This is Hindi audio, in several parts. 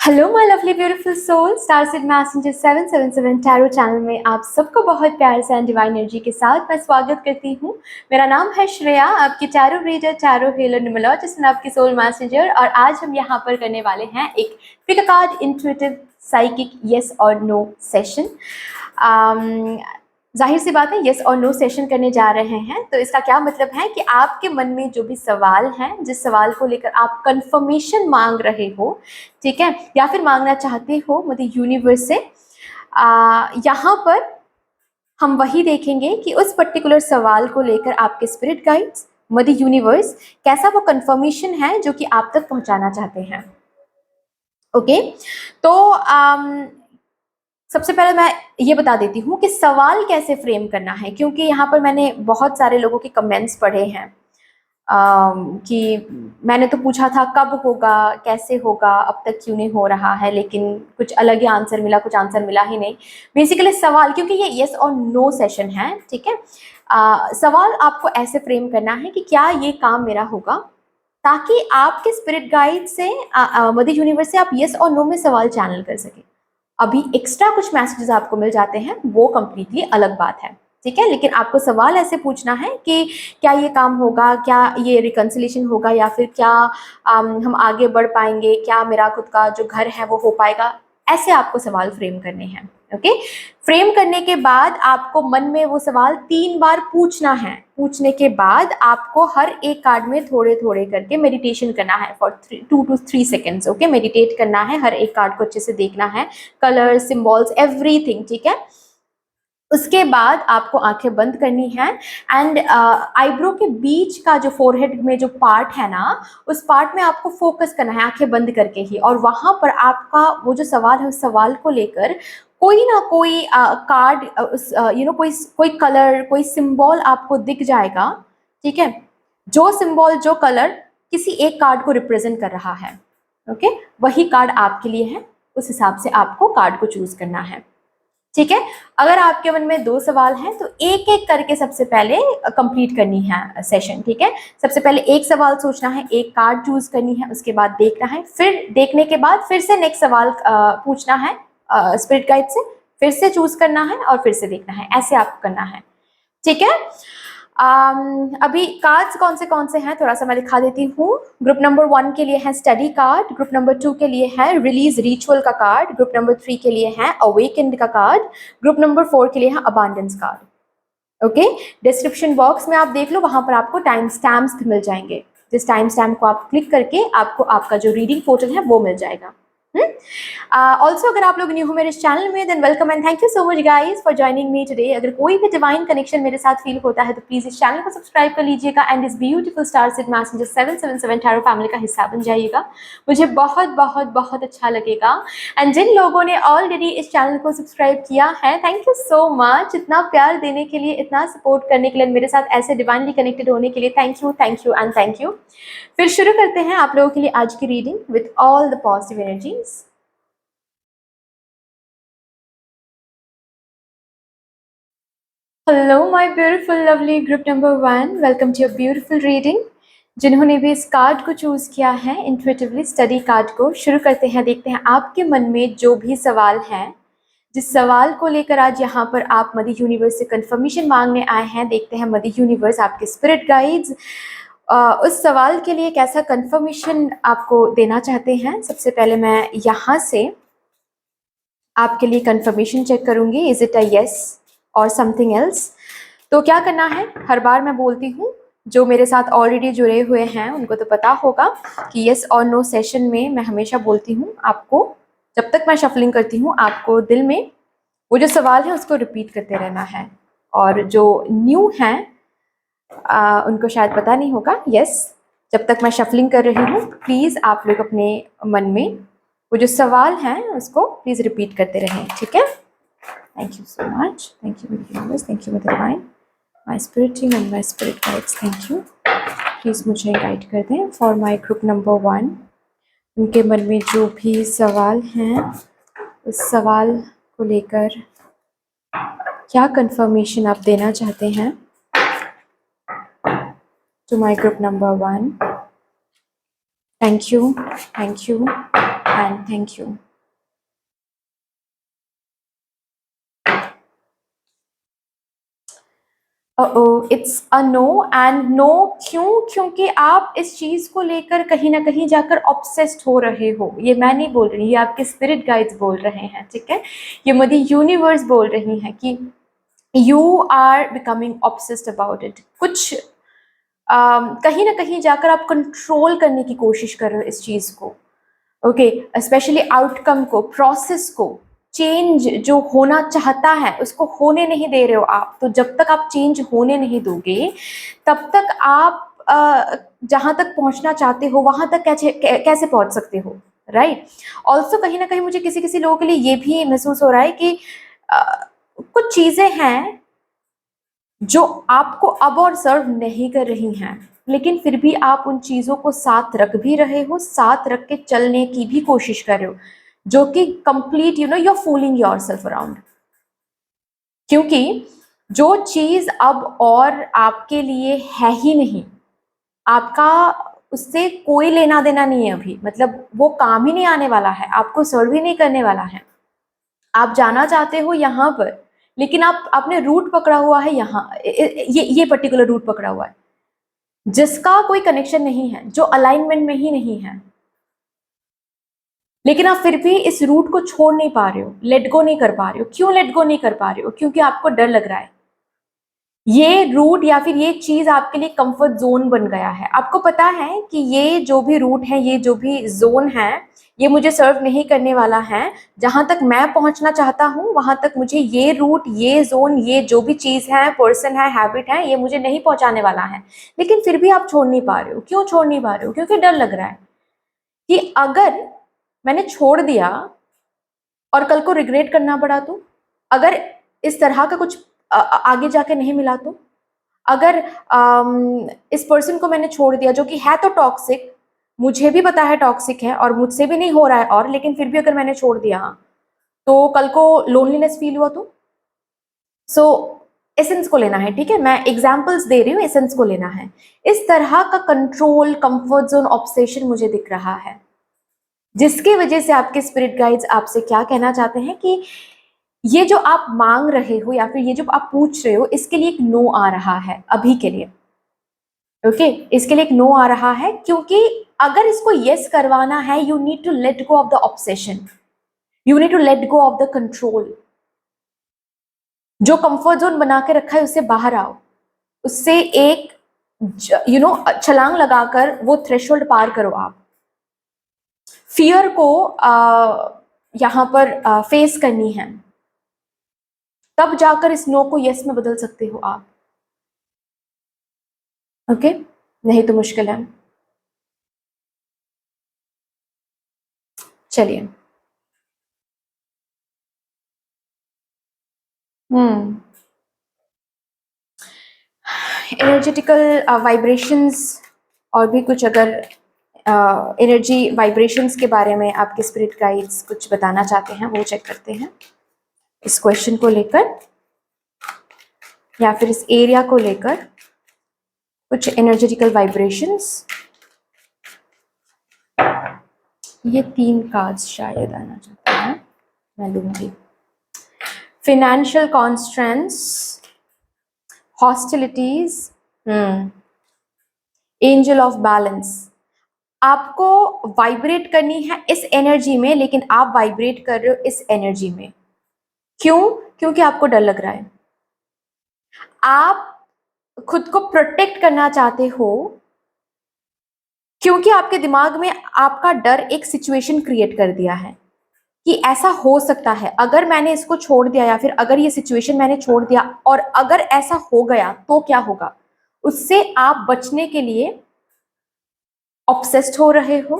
Hello my lovely beautiful soul, star seed messenger 777 tarot channel में आप सबको बहुत प्यार से एंड डिवाइन एनर्जी के साथ मैं स्वागत करती हूँ। मेरा नाम है श्रेया, आपकी tarot reader, tarot healer, numerologist, आपकी सोल मैसेंजर। और आज हम यहाँ पर करने वाले हैं एक pick a card intuitive psychic yes और नो सेशन। जाहिर सी बात है, येस और नो सेशन करने जा रहे हैं, तो इसका क्या मतलब है कि आपके मन में जो भी सवाल हैं, जिस सवाल को लेकर आप कंफर्मेशन मांग रहे हो, ठीक है, या फिर मांगना चाहते हो मदर यूनिवर्स से, यहाँ पर हम वही देखेंगे कि उस पर्टिकुलर सवाल को लेकर आपके स्पिरिट गाइड्स, मदर यूनिवर्स, कैसा वो कंफर्मेशन है जो कि आप तक पहुंचाना चाहते हैं। ओके, तो सबसे पहले मैं ये बता देती हूँ कि सवाल कैसे फ्रेम करना है, क्योंकि यहाँ पर मैंने बहुत सारे लोगों के कमेंट्स पढ़े हैं कि मैंने तो पूछा था कब होगा, कैसे होगा, अब तक क्यों नहीं हो रहा है, लेकिन कुछ अलग ही आंसर मिला, कुछ आंसर मिला ही नहीं। बेसिकली सवाल, क्योंकि ये येस और नो सेशन है, ठीक है, सवाल आपको ऐसे फ्रेम करना है कि क्या ये काम मेरा होगा, ताकि आपके स्पिरिट गाइड से, मदर यूनिवर्स से आप येस और नो में सवाल चैनल कर सकें। अभी एक्स्ट्रा कुछ मैसेजेस आपको मिल जाते हैं, वो कंप्लीटली अलग बात है, ठीक है, लेकिन आपको सवाल ऐसे पूछना है कि क्या ये काम होगा, क्या ये रिकन्सिलेशन होगा, या फिर क्या हम आगे बढ़ पाएंगे, क्या मेरा खुद का जो घर है वो हो पाएगा। ऐसे आपको सवाल फ्रेम करने हैं। ओके, फ्रेम करने के बाद आपको मन में वो सवाल 3 बार पूछना है। पूछने के बाद आपको हर एक कार्ड में थोड़े थोड़े करके मेडिटेशन करना है for 2 to 3 seconds. Okay, meditate करना है, हर एक कार्ड को अच्छे से देखना है, कलर, सिंबल्स, एवरीथिंग, ठीक है। उसके बाद आपको आंखें बंद करनी है एंड आईब्रो के बीच का जो फोरहेड में जो पार्ट है ना, उस पार्ट में आपको फोकस करना है आंखें बंद करके ही, और वहां पर आपका वो जो सवाल है, उस सवाल को लेकर कोई ना कोई कार्ड, कोई कोई कलर, कोई सिंबल आपको दिख जाएगा, ठीक है। जो सिंबल, जो कलर किसी एक कार्ड को रिप्रेजेंट कर रहा है, ओके, वही कार्ड आपके लिए है। उस हिसाब से आपको कार्ड को चूज करना है, ठीक है। अगर आपके मन में 2 सवाल हैं तो एक एक करके सबसे पहले कंप्लीट करनी है सेशन, ठीक है। सबसे पहले एक सवाल सोचना है, एक कार्ड चूज करनी है, उसके बाद देखना है, फिर देखने के बाद फिर से नेक्स्ट सवाल पूछना है स्पिरिट गाइड से, फिर से चूज करना है और फिर से देखना है। ऐसे आपको करना है, ठीक है। अभी कार्ड्स कौन से हैं थोड़ा सा मैं दिखा देती हूँ। ग्रुप नंबर 1 के लिए है स्टडी कार्ड, ग्रुप नंबर 2 के लिए है रिलीज रिचुअल का कार्ड, ग्रुप नंबर 3 के लिए है अवेकेंड का कार्ड, ग्रुप नंबर 4 के लिए है abundance card. Okay, description box में आप देख लो, वहां पर आपको टाइम स्टैम्प्स भी मिल जाएंगे। जिस टाइम स्टैम्प को आप क्लिक करके आपको आपका जो रीडिंग पोर्टल है वो मिल जाएगा। ऑल्सो अगर आप लोग न्यू हो मेरे चैनल में, than welcome and thank you so much guys for joining me today. अगर कोई भी डिवाइन कनेक्शन मेरे साथ फील होता है तो प्लीज इस चैनल को सब्सक्राइब कर लीजिएगा एंड इस beautiful star seed messenger 777 tarot family का हिस्सा बन जाइएगा। मुझे बहुत बहुत बहुत अच्छा लगेगा। एंड जिन लोगों ने ऑलरेडी इस चैनल को सब्सक्राइब किया है, थैंक यू सो मच। इतना प्यार देने के लिए, इतना सपोर्ट करने के लिए, मेरे साथ ऐसे डिवाइनली कनेक्टेड होने के लिए thank you and thank you. फिर शुरू करते हैं आप लोगों के लिए आज की reading with all the positive energies. Hello my beautiful lovely group number 1, welcome to your beautiful reading. जिन्होंने भी इस कार्ड को चूज किया है, इंट्यूटिवली स्टडी कार्ड को, शुरू करते हैं। देखते हैं आपके मन में जो भी सवाल है, जिस सवाल को लेकर आज यहाँ पर आप मदर यूनिवर्स से कंफर्मेशन मांगने आए हैं। देखते हैं मदर यूनिवर्स, आपके स्पिरिट गाइड्स उस सवाल के लिए कैसा कंफर्मेशन आपको देना चाहते हैं। सबसे पहले मैं यहाँ से आपके लिए कंफर्मेशन चेक करूंगी, इज इट अ यस और समथिंग एल्स। तो क्या करना है, हर बार मैं बोलती हूँ, जो मेरे साथ ऑलरेडी जुड़े हुए हैं उनको तो पता होगा कि यस और नो सेशन में मैं हमेशा बोलती हूँ आपको, जब तक मैं शफलिंग करती हूँ, आपको दिल में वो जो सवाल है उसको रिपीट करते रहना है। और जो न्यू हैं उनको शायद पता नहीं होगा, यस, जब तक मैं शफलिंग कर रही हूँ प्लीज़ आप लोग अपने मन में वो जो सवाल हैं उसको प्लीज़ रिपीट करते रहें, ठीक है। Thank you so much, thank you universe, thank you mother divine, my spirit team and my spirit guides, thank you. Please मुझे गाइड कर दें फॉर माय ग्रुप नंबर 1। उनके मन में जो भी सवाल हैं, उस सवाल को लेकर क्या कंफर्मेशन आप देना चाहते हैं to my group number 1। Thank you and thank you. It's a no, and no क्यों? क्योंकि आप इस चीज को लेकर कहीं ना कहीं जाकर ऑब्सेस्ड हो रहे हो। ये मैं नहीं बोल रही, ये आपके स्पिरिट गाइड्स बोल रहे हैं, ठीक है? ये मदर यूनिवर्स बोल रही हैं कि you are becoming obsessed about it. कुछ कहीं ना कहीं जाकर आप कंट्रोल करने की कोशिश कर रहे हो इस चीज को, ओके? स्पेशली आउटकम को, प्रोसेस को, चेंज जो होना चाहता है उसको होने नहीं दे रहे हो आप। तो जब तक आप चेंज होने नहीं दोगे तब तक आप जहां तक पहुंचना चाहते हो वहां तक कैसे पहुंच सकते हो, राइट? ऑल्सो कहीं ना कहीं मुझे किसी किसी लोगों के लिए ये भी महसूस हो रहा है कि कुछ चीजें हैं जो आपको अब और सर्व नहीं कर रही हैं, लेकिन फिर भी आप उन चीजों को साथ रख भी रहे हो, साथ रख के चलने की भी कोशिश कर रहे हो, जो कि complete you are fooling yourself around. क्योंकि जो चीज अब और आपके लिए है ही नहीं, आपका उससे कोई लेना देना नहीं है अभी, मतलब वो काम ही नहीं आने वाला है, आपको सर्व ही नहीं करने वाला है। आप जाना चाहते हो यहाँ पर, लेकिन आपने रूट पकड़ा हुआ है यहाँ, ये पर्टिकुलर रूट पकड़ा हुआ है जिसका कोई कनेक्शन नहीं है, जो अलाइनमेंट में ही नहीं है, लेकिन आप फिर भी इस रूट को छोड़ नहीं पा रहे हो, लेट गो नहीं कर पा रहे हो। क्यों लेट गो नहीं कर पा रहे हो? क्योंकि आपको डर लग रहा है। ये रूट या फिर ये चीज आपके लिए कंफर्ट जोन बन गया है। आपको पता है कि ये जो भी रूट है, ये जो भी जोन है, ये मुझे सर्व नहीं करने वाला है। जहां तक मैं पहुंचना चाहता हूं वहां तक मुझे ये रूट, ये जोन, ये जो भी चीज है, पर्सन है, हैबिट है, ये मुझे नहीं पहुंचाने वाला है। लेकिन फिर भी आप छोड़ नहीं पा रहे हो। क्यों छोड़ नहीं पा रहे हो? क्योंकि डर लग रहा है कि अगर मैंने छोड़ दिया और कल को रिग्रेट करना पड़ा तो, अगर इस तरह का कुछ आगे जाके नहीं मिला तो, अगर इस पर्सन को मैंने छोड़ दिया जो कि है तो टॉक्सिक, मुझे भी पता है टॉक्सिक है और मुझसे भी नहीं हो रहा है, और लेकिन फिर भी अगर मैंने छोड़ दिया तो कल को लोनलीनेस फील हुआ तो। सो एसेंस को लेना है, ठीक है? मैं एग्जांपल्स दे रही हूँ, एसेंस को लेना है। इस तरह का कंट्रोल, कंफर्ट जोन, ऑब्सेशन मुझे दिख रहा है, जिसकी वजह से आपके स्पिरिट गाइड्स आपसे क्या कहना चाहते हैं कि ये जो आप मांग रहे हो या फिर ये जो आप पूछ रहे हो, इसके लिए एक नो आ रहा है अभी के लिए, ओके? इसके लिए एक नो आ रहा है, क्योंकि अगर इसको यस करवाना है, you need to let go of the obsession, you need to let go of the control. जो कंफर्ट जोन बना के रखा है उससे बाहर आओ, उससे एक छलांग लगाकर वो थ्रेशोल्ड पार करो। आप फियर को यहां पर फेस करनी है, तब जाकर इस नो को यस में बदल सकते हो आप, ओके? नहीं तो मुश्किल है। चलिए, एनर्जेटिकल वाइब्रेशंस और भी कुछ, अगर एनर्जी वाइब्रेशंस के बारे में आपके स्पिरिट गाइड्स कुछ बताना चाहते हैं, वो चेक करते हैं इस क्वेश्चन को लेकर या फिर इस एरिया को लेकर। कुछ एनर्जेटिकल वाइब्रेशंस, ये 3 कार्ड्स शायद आना चाहते हैं, मैं लूंगी। Financial constraints, hostilities, angel of balance. आपको वाइब्रेट करनी है इस एनर्जी में, लेकिन आप वाइब्रेट कर रहे हो इस एनर्जी में। क्यों? क्योंकि आपको डर लग रहा है। आप खुद को प्रोटेक्ट करना चाहते हो, क्योंकि आपके दिमाग में आपका डर एक सिचुएशन क्रिएट कर दिया है कि ऐसा हो सकता है, अगर मैंने इसको छोड़ दिया या फिर अगर ये सिचुएशन मैंने छोड़ दिया और अगर ऐसा हो गया तो क्या होगा। उससे आप बचने के लिए ऑब्सेस्ड हो रहे हो,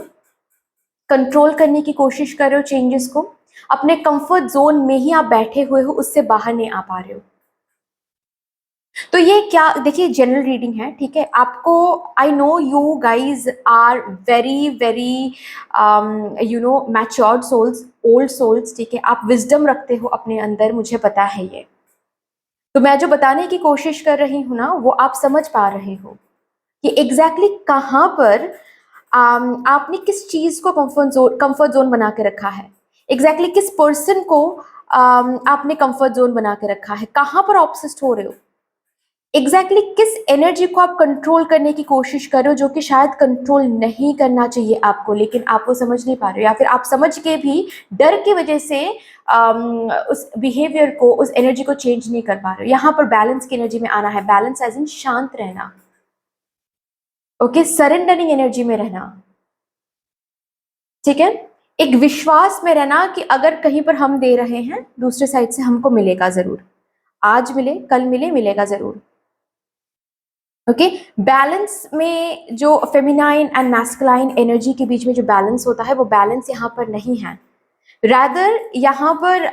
कंट्रोल करने की कोशिश कर रहे हो चेंजेस को, अपने कंफर्ट जोन में ही आप बैठे हुए हो, उससे बाहर नहीं आ पा रहे हो। तो ये क्या, देखिए जनरल रीडिंग है, ठीक है? आपको, I know you guys are very very matured souls, old souls, ठीक है? आप विजडम रखते हो अपने अंदर, मुझे पता है ये। तो मैं जो बताने की कोशिश कर रही हूँ ना, वो आप समझ पा रहे हो कि एग्जैक्टली कहाँ पर आपने किस चीज को कंफर्ट जोन बना के रखा है, एग्जैक्टली किस पर्सन को आपने कंफर्ट जोन बना के रखा है, कहाँ पर ऑब्सेस्ड हो रहे हो, एग्जैक्टली किस एनर्जी को आप कंट्रोल करने की कोशिश कर रहे हो जो कि शायद कंट्रोल नहीं करना चाहिए आपको, लेकिन आप वो समझ नहीं पा रहे हो, या फिर आप समझ के भी डर की वजह से उस बिहेवियर को, उस एनर्जी को चेंज नहीं कर पा रहे हो। यहाँ पर बैलेंस की एनर्जी में आना है, बैलेंस एज इन शांत रहना, ओके, सरेंडरिंग एनर्जी में रहना, ठीक है, एक विश्वास में रहना कि अगर कहीं पर हम दे रहे हैं दूसरे साइड से हमको मिलेगा जरूर, आज मिले कल मिले, मिलेगा जरूर, ओके। बैलेंस में जो फेमिनाइन एंड मैस्कुलाइन एनर्जी के बीच में जो बैलेंस होता है वो बैलेंस यहाँ पर नहीं है, रादर यहाँ पर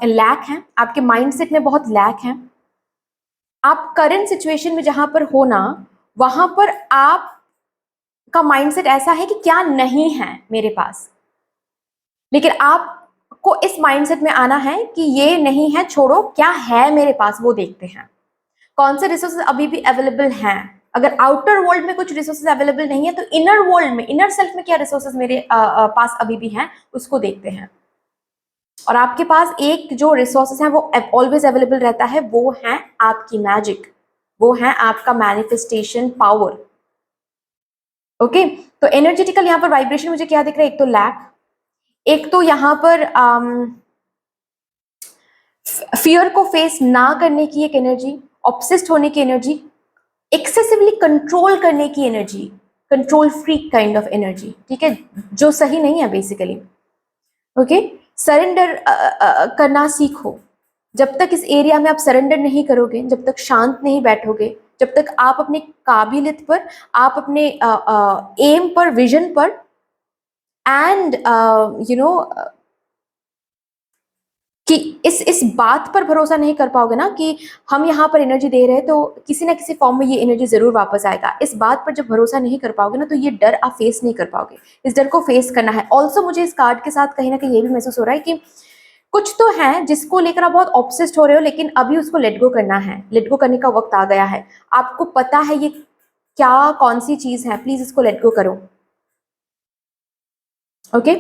लैक है, आपके माइंडसेट में बहुत लैक है। आप करंट सिचुएशन में जहां पर हो ना, वहां पर आप का माइंडसेट ऐसा है कि क्या नहीं है मेरे पास, लेकिन आपको इस माइंडसेट में आना है कि ये नहीं है, छोड़ो, क्या है मेरे पास वो देखते हैं, कौन से रिसोर्सेज अभी भी अवेलेबल हैं। अगर आउटर वर्ल्ड में कुछ रिसोर्सेज अवेलेबल नहीं है तो इनर वर्ल्ड में, इनर सेल्फ में क्या रिसोर्सेज मेरे पास अभी भी हैं, उसको देखते हैं। और आपके पास एक जो रिसोर्सेज है वो ऑलवेज अवेलेबल रहता है, वो है आपकी मैजिक, वो है आपका मैनिफेस्टेशन पावर, ओके। तो एनर्जेटिकल यहाँ पर वाइब्रेशन मुझे क्या दिख रहा है, एक तो लैक, एक तो यहाँ पर फियर को फेस ना करने की एक एनर्जी, ऑब्सेस्ड होने की एनर्जी, एक्सेसिवली कंट्रोल करने की energy, control freak kind of energy, ठीक है, जो सही नहीं है बेसिकली, ओके। सरेंडर करना सीखो। जब तक इस एरिया में आप सरेंडर नहीं करोगे, जब तक शांत नहीं बैठोगे, जब तक आप अपने काबिलियत पर, आप अपने एम पर, विजन पर एंड कि इस बात पर भरोसा नहीं कर पाओगे ना कि हम यहाँ पर एनर्जी दे रहे हैं तो किसी ना किसी फॉर्म में ये एनर्जी जरूर वापस आएगा, इस बात पर जब भरोसा नहीं कर पाओगे ना तो ये डर आप फेस नहीं कर पाओगे, इस डर को फेस करना है। ऑल्सो मुझे इस कार्ड के साथ कहीं ना कहीं ये भी महसूस हो रहा है कि कुछ तो है जिसको लेकर आप बहुत ऑब्सेस्ड हो रहे हो, लेकिन अभी उसको लेट गो करना है, लेट गो करने का वक्त आ गया है, आपको पता है ये क्या, कौन सी चीज है, प्लीज इसको लेट गो करो, ओके,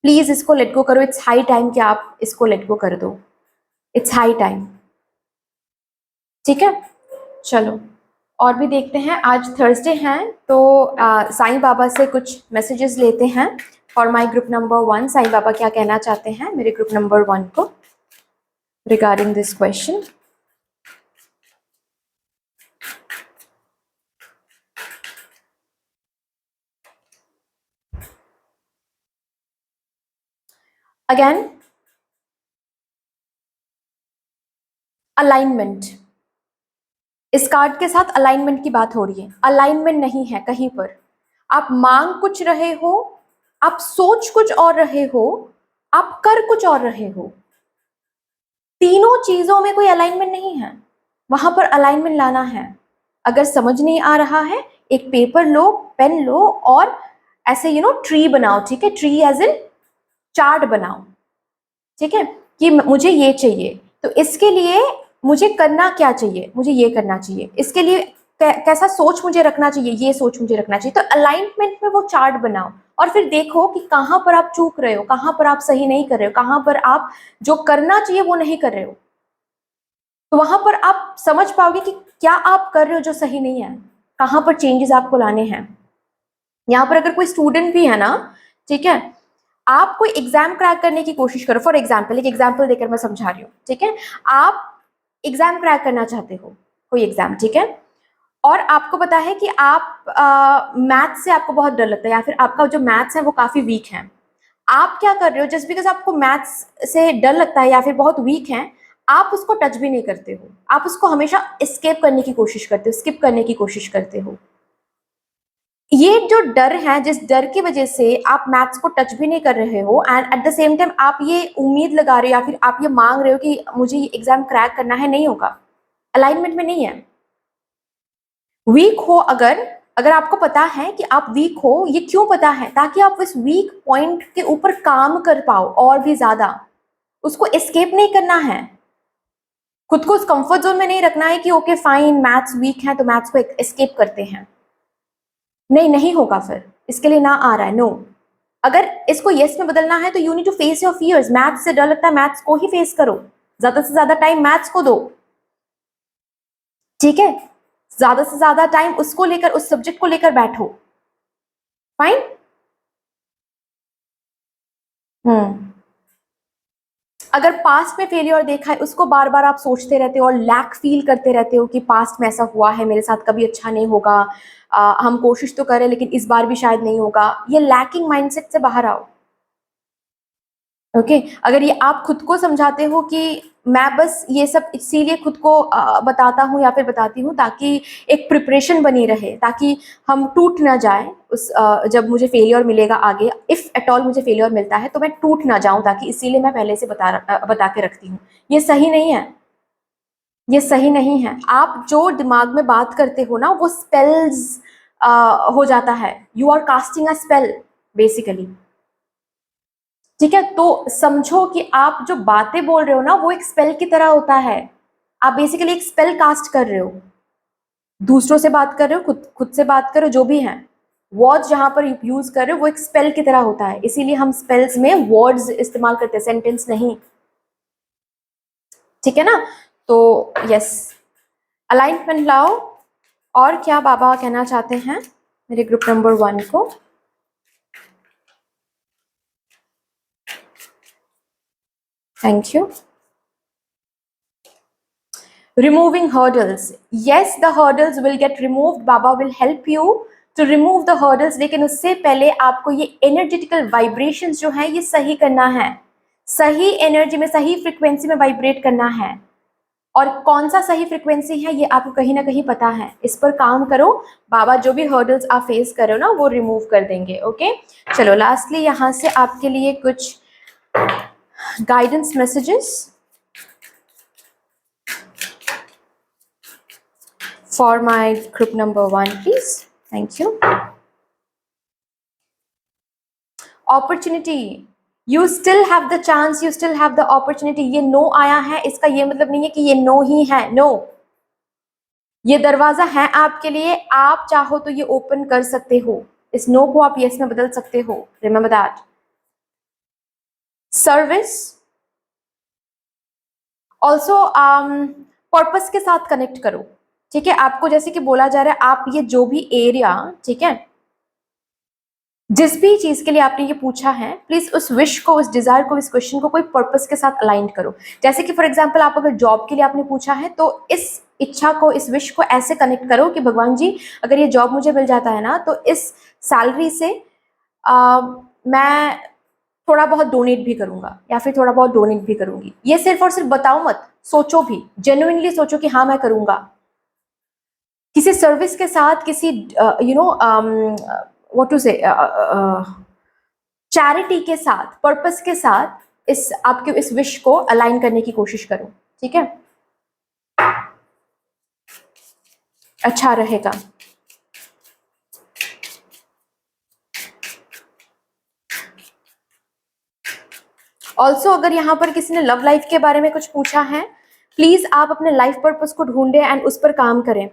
प्लीज इसको लेट गो करो, इट्स हाई टाइम कि आप इसको लेट गो कर दो, इट्स हाई टाइम, ठीक है। चलो और भी देखते हैं, आज थर्सडे है तो साईं बाबा से कुछ मैसेजेस लेते हैं for my group number 1, Sai Baba क्या कहना चाहते हैं मेरे ग्रुप नंबर 1 को regarding this question. Again alignment, इस कार्ड के साथ अलाइनमेंट की बात हो रही है, अलाइनमेंट नहीं है कहीं पर, आप मांग कुछ रहे हो, आप सोच कुछ और रहे हो, आप कर कुछ और रहे हो, तीनों चीजों में कोई अलाइनमेंट नहीं है, वहां पर अलाइनमेंट लाना है। अगर समझ नहीं आ रहा है, एक पेपर लो, पेन लो और ऐसे ट्री बनाओ, ठीक है, ट्री एज इन चार्ट बनाओ, ठीक है, कि मुझे ये चाहिए तो इसके लिए मुझे करना क्या चाहिए, मुझे ये करना चाहिए, इसके लिए कैसा सोच मुझे रखना चाहिए, ये सोच मुझे रखना चाहिए, तो अलाइनमेंट में वो चार्ट बनाओ और फिर देखो कि कहां पर आप चूक रहे हो, कहां पर आप सही नहीं कर रहे हो, कहां पर आप जो करना चाहिए वो नहीं कर रहे हो, तो वहां पर आप समझ पाओगे कि क्या आप कर रहे हो जो सही नहीं है, कहां पर चेंजेस आपको लाने हैं। यहाँ पर अगर कोई स्टूडेंट भी है ना, ठीक है, आप कोई एग्जाम क्रैक करने की कोशिश करो, फॉर एग्जाम्पल, एक एग्जाम्पल देकर मैं समझा रही हूँ, ठीक है, आप एग्जाम क्रैक करना चाहते हो, कोई एग्जाम, ठीक है, और आपको पता है कि आप मैथ्स से आपको बहुत डर लगता है या फिर आपका जो मैथ्स है वो काफी वीक है, आप क्या कर रहे हो, जस्ट बिकॉज आपको मैथ्स से डर लगता है या फिर बहुत वीक है, आप उसको टच भी नहीं करते हो, आप उसको हमेशा एस्केप करने की कोशिश करते हो, स्किप करने की कोशिश करते हो। ये जो डर है, जिस डर की वजह से आप मैथ्स को टच भी नहीं कर रहे हो and at the same time आप ये उम्मीद लगा रहे हो या फिर आप ये मांग रहे हो कि मुझे ये एग्जाम क्रैक करना है, नहीं होगा, अलाइनमेंट में नहीं है। वीक हो, अगर अगर आपको पता है कि आप वीक हो, ये क्यों पता है, ताकि आप इस वीक पॉइंट के ऊपर काम कर पाओ और भी ज्यादा, उसको एस्केप नहीं करना है, खुद को उस कंफर्ट जोन में नहीं रखना है कि ओके फाइन मैथ्स वीक है तो मैथ्स को एस्केप करते हैं, नहीं, नहीं होगा फिर, इसके लिए ना आ रहा है, नो। अगर इसको यस में बदलना है तो you need to face your fears. Maths से डर लगता है, मैथ्स को ही फेस करो, ज्यादा से ज्यादा टाइम मैथ्स को दो, ठीक है? ज्यादा से ज्यादा टाइम उसको लेकर, उस सब्जेक्ट को लेकर बैठो। फाइन। अगर पास्ट में फेलियर देखा है, उसको बार बार आप सोचते रहते हो और लैक फील करते रहते हो कि पास्ट में ऐसा हुआ है, मेरे साथ कभी अच्छा नहीं होगा, हम कोशिश तो करें लेकिन इस बार भी शायद नहीं होगा, ये लैकिंग माइंडसेट से बाहर आओ। ओके अगर ये आप खुद को समझाते हो कि मैं बस ये सब इसीलिए खुद को बताता हूँ या फिर बताती हूँ ताकि एक प्रिपरेशन बनी रहे, ताकि हम टूट ना जाए उस जब मुझे फेलियर मिलेगा आगे, इफ़ एट ऑल मुझे फेलियर मिलता है तो मैं टूट ना जाऊँ, ताकि इसीलिए मैं पहले से बता के रखती हूँ। ये सही नहीं है, ये सही नहीं है। आप जो दिमाग में बात करते हो ना वो स्पेल्स हो जाता है, you are casting a spell basically, ठीक है? तो समझो कि आप जो बातें बोल रहे हो ना वो एक स्पेल की तरह होता है। आप बेसिकली एक स्पेल कास्ट कर रहे हो, दूसरों से बात कर रहे हो, खुद खुद से बात कर रहे हो, जो भी है वर्ड्स जहां पर यूज कर रहे हो वो एक स्पेल की तरह होता है, इसीलिए हम स्पेल्स में वर्ड्स इस्तेमाल करते हैं, सेंटेंस नहीं, ठीक है ना? तो यस, अलाइनमेंट लाओ। और क्या बाबा कहना चाहते हैं मेरे ग्रुप नंबर 1 को? Thank you. Removing hurdles. Yes, the hurdles will get removed. Baba will help you to remove the hurdles. लेकिन उससे पहले आपको ये energetical vibrations जो है ये सही करना है, सही एनर्जी में, सही फ्रिक्वेंसी में वाइब्रेट करना है। और कौन सा सही फ्रिक्वेंसी है ये आपको कहीं ना कहीं पता है, इस पर काम करो। बाबा जो भी हर्डल्स आप फेस कर रहे हो ना वो रिमूव कर देंगे। ओके चलो, लास्टली यहाँ से आपके लिए कुछ guidance messages for my group number 1 please. Thank you. Opportunity, you still have the chance, you still have the opportunity. ये नो आया है इसका ये मतलब नहीं है कि ये नो ही है, नो, ये दरवाजा है आपके लिए, आप चाहो तो ये ओपन कर सकते हो, इस नो को आप यस में बदल सकते हो। Remember that. Service also purpose के साथ कनेक्ट करो, ठीक है? आपको जैसे कि बोला जा रहा है, आप ये जो भी एरिया, ठीक है, जिस भी चीज के लिए आपने ये पूछा है, प्लीज उस विश को, उस डिजायर को, इस क्वेश्चन को कोई पर्पस के साथ अलाइन करो। जैसे कि फॉर एग्जांपल आप अगर जॉब के लिए आपने पूछा है तो इस इच्छा को, इस विश को ऐसे कनेक्ट करो कि भगवान जी अगर ये जॉब मुझे मिल जाता है ना तो इस सैलरी से मैं थोड़ा बहुत डोनेट भी करूंगा या फिर थोड़ा बहुत डोनेट भी करूंगी। ये सिर्फ और सिर्फ बताओ मत, सोचो भी, जेन्युइनली सोचो कि हाँ मैं करूंगा। किसी सर्विस के साथ, किसी व्हाट टू से, चैरिटी के साथ, पर्पस के साथ इस आपके इस विश को अलाइन करने की कोशिश करो, ठीक है? अच्छा रहेगा। ऑल्सो अगर यहाँ पर किसी ने लव लाइफ के बारे में कुछ पूछा है, प्लीज आप अपने लाइफ पर्पस को ढूंढे एंड उस पर काम करें,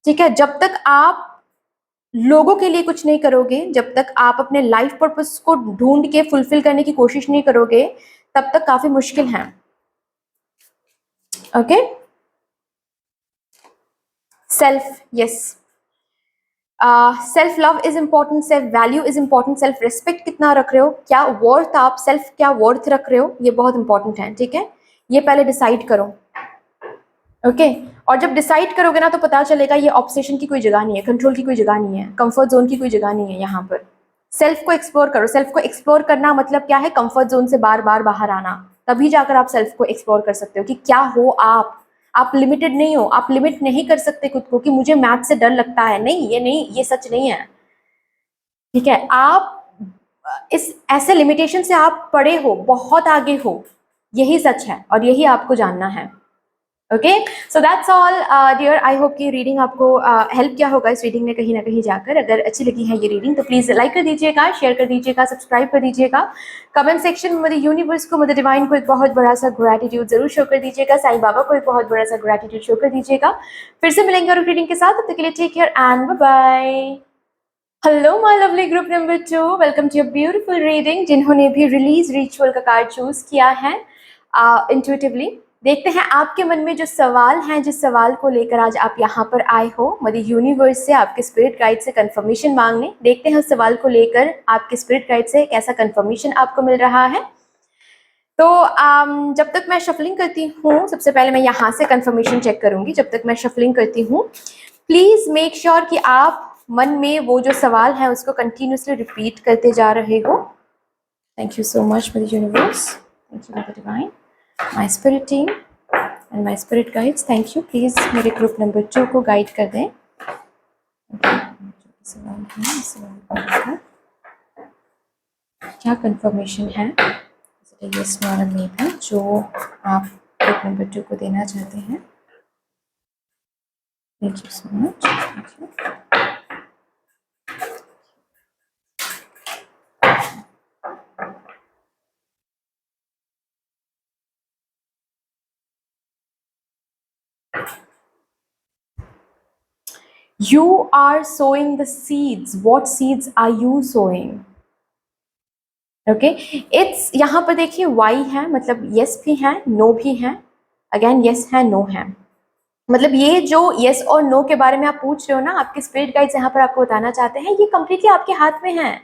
ठीक है? जब तक आप लोगों के लिए कुछ नहीं करोगे, जब तक आप अपने लाइफ पर्पस को ढूंढ के फुलफिल करने की कोशिश नहीं करोगे, तब तक काफी मुश्किल है। Okay, self, yes, self love is important, self value is important, self respect कितना रख रहे हो, क्या वर्थ, आप सेल्फ क्या वर्थ रख रहे हो, ये बहुत इंपॉर्टेंट है, ठीक है? ये पहले डिसाइड करो। ओके और जब डिसाइड करोगे ना तो पता चलेगा ये ऑब्सेशन की कोई जगह नहीं है, कंट्रोल की कोई जगह नहीं है, कंफर्ट जोन की कोई जगह नहीं है। यहाँ पर सेल्फ को एक्सप्लोर करो। सेल्फ को एक्सप्लोर करना मतलब क्या है? कंफर्ट जोन से बार बार बाहर आना, तभी जाकर आप सेल्फ को एक्सप्लोर कर सकते हो कि क्या हो आप लिमिटेड नहीं हो, आप लिमिट नहीं कर सकते खुद को कि मुझे मैथ से डर लगता है, नहीं, ये सच नहीं है, ठीक है? आप इस ऐसे लिमिटेशन से आप पड़े हो, बहुत आगे हो, यही सच है और यही आपको जानना है। Okay so that's all dear, I hope कि रीडिंग आपको हेल्प किया होगा इस रीडिंग ने कहीं ना कहीं जाकर। अगर अच्छी लगी है ये रीडिंग तो प्लीज़ लाइक कर दीजिएगा, शेयर कर दीजिएगा, सब्सक्राइब कर दीजिएगा, कमेंट सेक्शन में मदर यूनिवर्स को, मदर डिवाइन को एक बहुत बड़ा सा ग्रैटिट्यूड जरूर शो कर दीजिएगा, साईं बाबा को एक बहुत बड़ा सा ग्रैटिट्यूड शो कर दीजिएगा। फिर से मिलेंगे और रीडिंग के साथ, तब तक के लिए take care and bye bye. Hello my lovely group number 2, welcome to your beautiful reading. जिन्होंने भी रिलीज रिचुअल का कार्ड चूज किया है इंट्यूटिवली, देखते हैं आपके मन में जो सवाल हैं, जिस सवाल को लेकर आज आप यहाँ पर आए हो मदर यूनिवर्स से, आपके स्पिरिट गाइड से कंफर्मेशन मांगने। देखते हैं उस सवाल को लेकर आपके स्पिरिट गाइड से कैसा कंफर्मेशन आपको मिल रहा है। तो जब तक मैं शफलिंग करती हूँ, सबसे पहले मैं यहाँ से कंफर्मेशन चेक करूँगी। जब तक मैं शफलिंग करती हूँ, प्लीज़ मेक श्योर कि आप मन में वो जो सवाल है उसको कंटिन्यूसली रिपीट करते जा रहे हो। Thank you so much for the universe, thank you for the divine, my spirit team and my spirit guides, thank you. Please मेरे ग्रुप नंबर 2 को गाइड कर दें। सवाल है, सवाल क्या कंफर्मेशन है, यस नो और मे बी, जो आप ग्रुप नंबर 2 को देना चाहते हैं। Thank you so much, thank you. You are sowing the seeds. What seeds are you sowing? Okay, it's यहाँ पर देखिए वाई है, मतलब यस भी है, नो भी है। अगेन यस है, नो है। मतलब ये जो यस और नो के बारे में आप पूछ रहे हो ना, आपके स्पिरिट गाइड्स यहाँ पर आपको बताना चाहते हैं, ये कंप्लीटली आपके हाथ में है।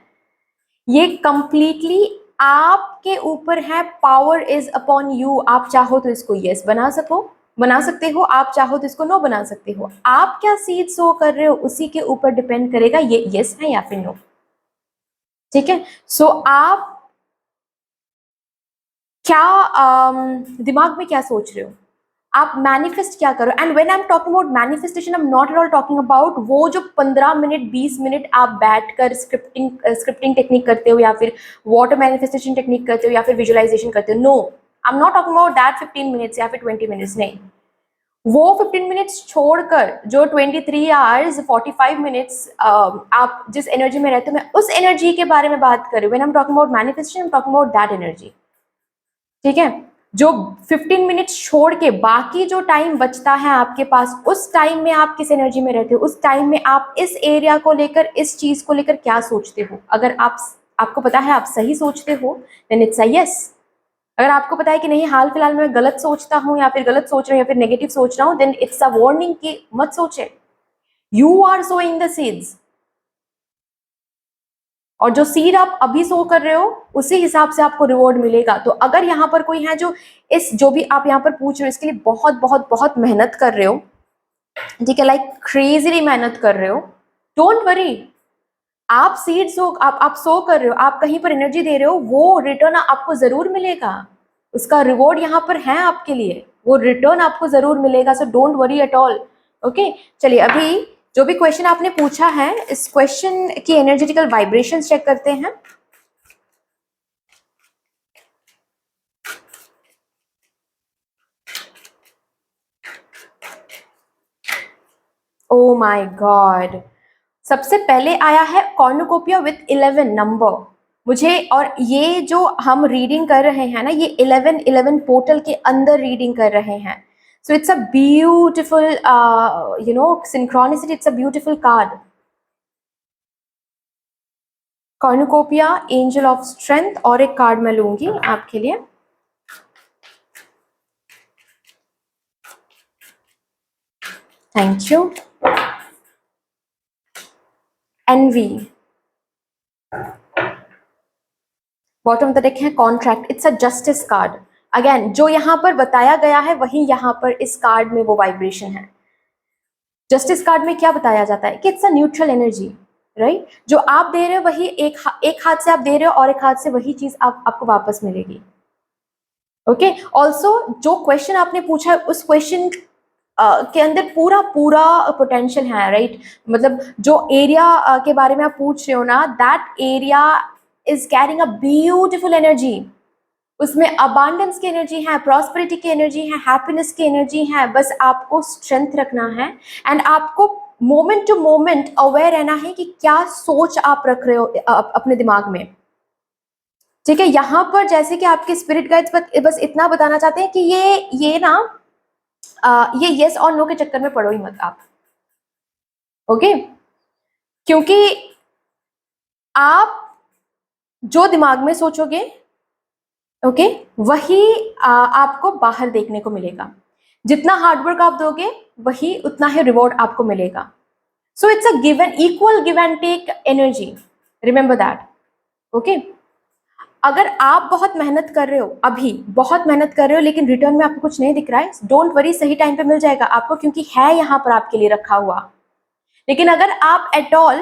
ये कंप्लीटली आपके ऊपर है। Power is upon you. आप चाहो तो इसको यस बना सकते हो, आप चाहो तो इसको नो बना सकते हो। आप क्या सीड सो कर रहे हो उसी के ऊपर डिपेंड करेगा ये यस है या फिर नो। ठीक है, सो आप क्या दिमाग में क्या सोच रहे हो, आप मैनिफेस्ट क्या करो। And when I am talking about manifestation, I am not at all talking about वो जो 15 मिनट 20 मिनट आप बैठकर स्क्रिप्टिंग टेक्निक करते हो, या फिर वाटर मैनिफेस्टेशन टेक्निक करते हो, या फिर विजुअलाइजेशन करते हो। No, I am not talking about that 15 minutes या फिर 20 मिनट्स, नहीं। वो 15 मिनट्स छोड़कर जो 23 आवर्स 45 मिनट्स आप जिस एनर्जी में रहते हो, मैं उस एनर्जी के बारे में बात कर रही हूँ। When I am talking about manifestation, I am talking about that energy. ठीक है, जो 15 मिनट्स छोड़ के बाकी जो टाइम बचता है आपके पास, उस टाइम में आप किस एनर्जी में रहते हो, उस टाइम में आप इस एरिया को लेकर, इस चीज को लेकर क्या सोचते हो। अगर आपको पता है आप सही सोचते हो, देन इट्स अ यस। अगर आपको पता है कि नहीं, हाल फिलहाल में गलत सोचता हूँ, या फिर गलत सोच रहा हूँ, या फिर नेगेटिव सोच रहा हूँ, देन इट्स अ वार्निंग कि मत सोचे। You are sowing the seeds, और जो सीड आप अभी सो कर रहे हो उसी हिसाब से आपको रिवॉर्ड मिलेगा। तो अगर यहाँ पर कोई है जो भी आप यहाँ पर पूछ रहे हो, इसके लिए बहुत बहुत बहुत मेहनत कर रहे हो, ठीक है, लाइक क्रेजीली मेहनत कर रहे हो, डोंट वरी। आप सीड सो आप सो कर रहे हो, आप कहीं पर एनर्जी दे रहे हो, वो रिटर्न आपको जरूर मिलेगा। उसका रिवॉर्ड यहाँ पर है आपके लिए, वो रिटर्न आपको जरूर मिलेगा। So don't worry at all. Okay, चलिए अभी जो भी क्वेश्चन आपने पूछा है, इस क्वेश्चन की एनर्जेटिकल वाइब्रेशन चेक करते हैं। ओ माय गॉड, सबसे पहले आया है कॉर्नुकोपिया विथ 11 नंबर मुझे। और ये जो हम रीडिंग कर रहे हैं ना, ये 11 पोर्टल के अंदर रीडिंग कर रहे हैं। So it's a beautiful synchronicity, it's a beautiful card. Cornucopia, angel of strength. और एक कार्ड मैं लूंगी आपके लिए। Thank you. Envy, bottom of the deck है contract, it's a justice card. Again जो यहाँ पर बताया गया है वही यहाँ पर इस कार्ड में वो वाइब्रेशन है। जस्टिस कार्ड में क्या बताया जाता है कि it's a neutral energy, right. जो आप दे रहे हो वही एक हाथ से आप दे रहे हो, और एक हाथ से वही चीज आपको वापस मिलेगी। ओके, ऑल्सो जो क्वेश्चन आपने पूछा है उस क्वेश्चन के अंदर पूरा पूरा पोटेंशियल है, राइट। मतलब जो एरिया के बारे में आप पूछ रहे हो ना, that area is carrying a beautiful energy. उसमें अबांडेंस की एनर्जी है, प्रॉस्पेरिटी की एनर्जी है, हैप्पीनेस की एनर्जी है। बस आपको स्ट्रेंथ रखना है, एंड आपको मोमेंट टू मोमेंट अवेयर रहना है कि क्या सोच आप रख रहे हो अपने दिमाग में। ठीक है, यहाँ पर जैसे कि आपके स्पिरिट गाइड्स बस इतना बताना चाहते हैं कि ये ना ये यस और नो के चक्कर में पड़ो ही मत आप। ओके, क्योंकि आप जो दिमाग में सोचोगे, ओके, वही आपको बाहर देखने को मिलेगा। जितना हार्डवर्क आप दोगे वही उतना ही रिवॉर्ड आपको मिलेगा। So it's a give and equal give and take energy, remember that, okay. अगर आप बहुत मेहनत कर रहे हो, अभी बहुत मेहनत कर रहे हो, लेकिन रिटर्न में आपको कुछ नहीं दिख रहा है, डोंट वरी, सही टाइम पे मिल जाएगा आपको, क्योंकि है यहाँ पर आपके लिए रखा हुआ। लेकिन अगर आप एट ऑल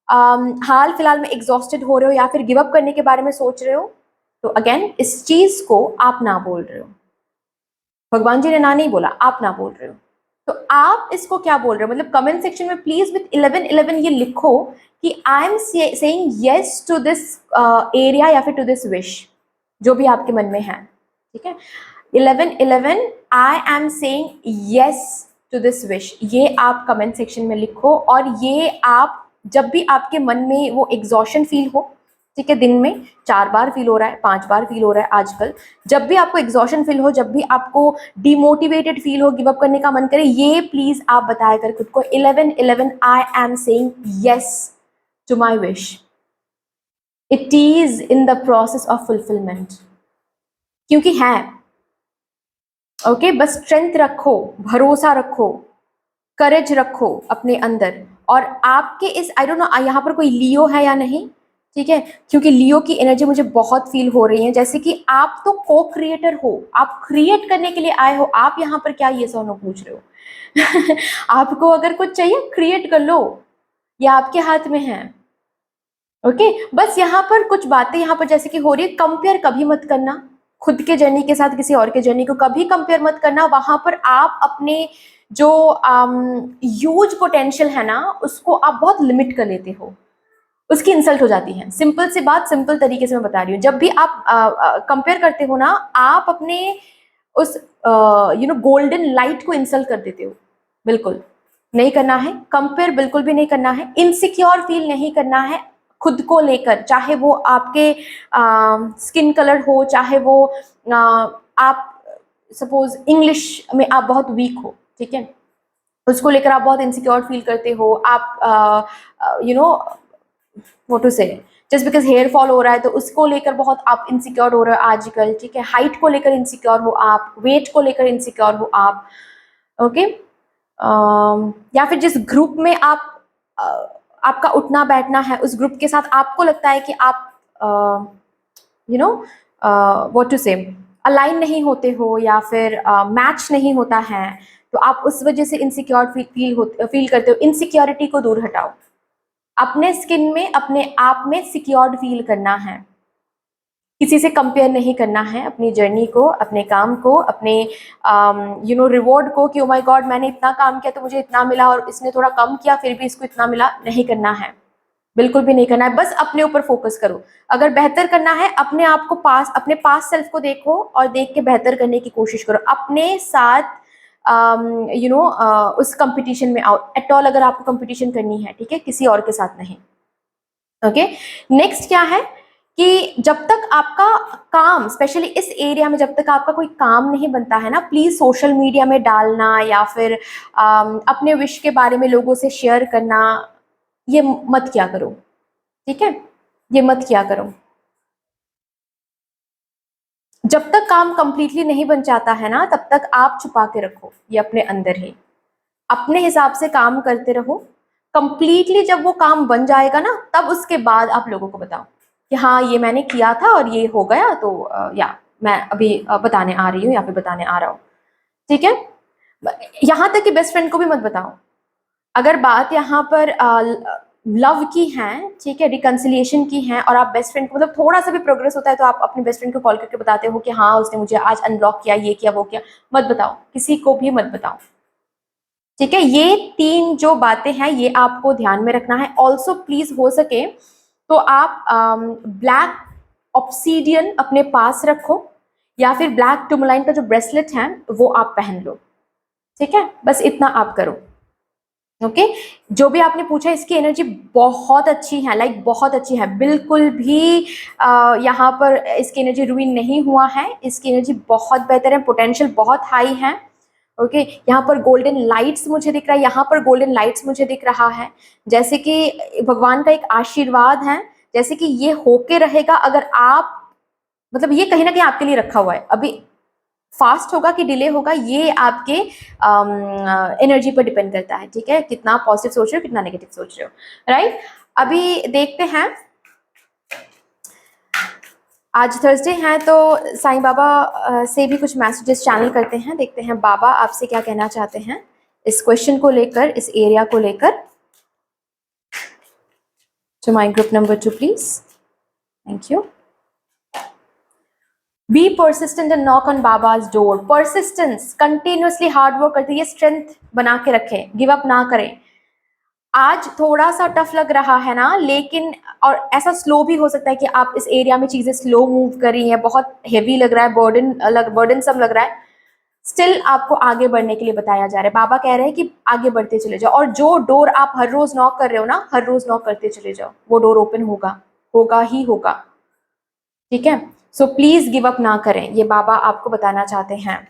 हाल फिलहाल में एग्जॉस्टेड हो रहे हो या फिर गिव अप करने के बारे में सोच रहे हो, तो अगेन इस चीज को आप ना बोल रहे हो। भगवान जी ने ना नहीं बोला, आप ना बोल रहे हो। तो आप इसको क्या बोल रहे हो? मतलब कमेंट सेक्शन में प्लीज विथ 1111 ये लिखो कि I am saying yes to this area या फिर टू दिस विश, जो भी आपके मन में है, ठीक है। 1111 I am saying yes to this wish, ये आप कमेंट सेक्शन में लिखो। और ये आप जब भी आपके मन में वो एग्जॉशन फील हो, ठीक है, दिन में 4 बार फील हो रहा है, 5 बार फील हो रहा है आजकल, जब भी आपको एग्जॉशन फील हो, जब भी आपको डिमोटिवेटेड फील हो, गिव अप करने का मन करे, ये प्लीज आप बताया कर खुद को 1111 I am saying yes to my wish, it is in the process of fulfilment, क्योंकि है, ओके। बस स्ट्रेंथ रखो, भरोसा रखो, करेज रखो अपने अंदर। और आपके इस, आई डोंट नो यहाँ पर कोई लियो है या नहीं, ठीक है, क्योंकि लियो की एनर्जी मुझे बहुत फील हो रही है, जैसे कि आप तो को क्रिएटर हो, आप क्रिएट करने के लिए आए हो। आप यहाँ पर क्या ये सोनो पूछ रहे हो? आपको अगर कुछ चाहिए क्रिएट कर लो, ये आपके हाथ में है, ओके। बस यहाँ पर कुछ बातें यहाँ पर जैसे कि हो रही है, कंपेयर कभी मत करना खुद के जर्नी के साथ, किसी और के जर्नी को कभी कंपेयर मत करना। वहां पर आप अपने जो ह्यूज पोटेंशियल है ना, उसको आप बहुत लिमिट कर लेते हो, उसकी इंसल्ट हो जाती है। सिंपल सी बात, सिंपल तरीके से मैं बता रही हूँ। जब भी आप कंपेयर करते हो ना, आप अपने उस गोल्डन लाइट को इंसल्ट कर देते हो। बिल्कुल नहीं करना है कंपेयर, बिल्कुल भी नहीं करना है। इनसिक्योर फील नहीं करना है खुद को लेकर, चाहे वो आपके स्किन कलर हो, चाहे वो आप सपोज इंग्लिश में आप बहुत वीक हो, ठीक है, उसको लेकर आप बहुत इनसिक्योर फील करते हो। आप व्हाट टू से, जस्ट बिकॉज हेयर फॉल हो रहा है तो उसको लेकर बहुत आप इनसिक्योर हो रहे हो आजकल, ठीक है। हाइट को लेकर इनसिक्योर हो आप, वेट को लेकर इनसिक्योर हो आप, ओके। या फिर जिस ग्रुप में आप आपका उठना बैठना है, उस ग्रुप के साथ आपको लगता है कि आप व्हाट टू से अलाइन नहीं होते हो, या फिर मैच नहीं होता है, तो आप उस वजह से इनसिक्योर फील करते हो। इनसिक्योरिटी को दूर हटाओ, अपने स्किन में, अपने आप में सिक्योर्ड फील करना है। किसी से कंपेयर नहीं करना है अपनी जर्नी को, अपने काम को, अपने रिवॉर्ड को, कि ओ माय गॉड मैंने इतना काम किया तो मुझे इतना मिला, और इसने थोड़ा कम किया फिर भी इसको इतना मिला। नहीं करना है, बिल्कुल भी नहीं करना है। बस अपने ऊपर फोकस करो। अगर बेहतर करना है, अपने आप को अपने पास सेल्फ को देखो और देख के बेहतर करने की कोशिश करो। अपने साथ उस कंपटीशन में आओ एट ऑल, अगर आपको कंपटीशन करनी है, ठीक है, किसी और के साथ नहीं, ओके। नेक्स्ट क्या है कि जब तक आपका काम, स्पेशली इस एरिया में, जब तक आपका कोई काम नहीं बनता है ना, प्लीज सोशल मीडिया में डालना या फिर अपने विश के बारे में लोगों से शेयर करना, ये मत किया करो, ठीक है, ये मत किया करो। जब तक काम कंप्लीटली नहीं बन जाता है ना, तब तक आप छुपा के रखो ये अपने अंदर ही, अपने हिसाब से काम करते रहो। कंप्लीटली जब वो काम बन जाएगा ना, तब उसके बाद आप लोगों को बताओ कि हाँ ये मैंने किया था और ये हो गया, तो या मैं अभी बताने आ रही हूँ या फिर बताने आ रहा हूँ, ठीक है। यहाँ तक कि बेस्ट फ्रेंड को भी मत बताओ। अगर बात यहाँ पर लव की है, ठीक है, रिकंसिलिएशन की है, और आप बेस्ट फ्रेंड को, मतलब थोड़ा सा भी प्रोग्रेस होता है तो आप अपने बेस्ट फ्रेंड को कॉल करके बताते हो कि हाँ उसने मुझे आज अनब्लॉक किया, ये किया, वो किया, मत बताओ, किसी को भी मत बताओ, ठीक है। ये 3 जो बातें हैं ये आपको ध्यान में रखना है। ऑल्सो प्लीज हो सके तो आप ब्लैक ऑब्सीडियन अपने पास रखो, या फिर ब्लैक टूरमलाइन का जो ब्रेसलेट है वो आप पहन लो, ठीक है। बस इतना आप करो, ओके। जो भी आपने पूछा, इसकी एनर्जी बहुत अच्छी है, लाइक बहुत अच्छी है, बिल्कुल भी यहाँ पर इसकी एनर्जी रूइन नहीं हुआ है, इसकी एनर्जी बहुत बेहतर है, पोटेंशियल बहुत हाई है, ओके यहाँ पर गोल्डन लाइट्स मुझे दिख रहा है, यहाँ पर गोल्डन लाइट्स मुझे दिख रहा है, जैसे कि भगवान का एक आशीर्वाद है, जैसे कि ये होके रहेगा। अगर आप मतलब ये कहीं ना कहीं आपके लिए रखा हुआ है, अभी फास्ट होगा कि डिले होगा ये आपके एनर्जी पर डिपेंड करता है, ठीक है, कितना पॉजिटिव सोच रहे हो, कितना नेगेटिव सोच रहे हो, राइट। अभी देखते हैं, आज थर्सडे है तो साईं बाबा से भी कुछ मैसेजेस चैनल करते हैं, देखते हैं बाबा आपसे क्या कहना चाहते हैं इस क्वेश्चन को लेकर, इस एरिया को लेकर। To my group number 2 please, thank you. Be persistent and knock on Baba's door. persistence, continuously hard work करते हुए स्ट्रेंथ बना के रखें, गिव अप ना करें। आज थोड़ा सा टफ लग रहा है ना, लेकिन और ऐसा स्लो भी हो सकता है कि आप इस एरिया में चीजें स्लो मूव कर रही हैं, बहुत हेवी लग रहा है, बर्डन सब लग रहा है, स्टिल आपको आगे बढ़ने के लिए बताया जा रहा है। बाबा कह रहे हैं कि आगे बढ़ते चले जाओ, और जो डोर आप हर रोज नॉक कर रहे हो ना, हर रोज नॉक करते चले जाओ, वो डोर ओपन होगा, होगा ही होगा, ठीक है। सो प्लीज गिव अप ना करें, ये बाबा आपको बताना चाहते हैं।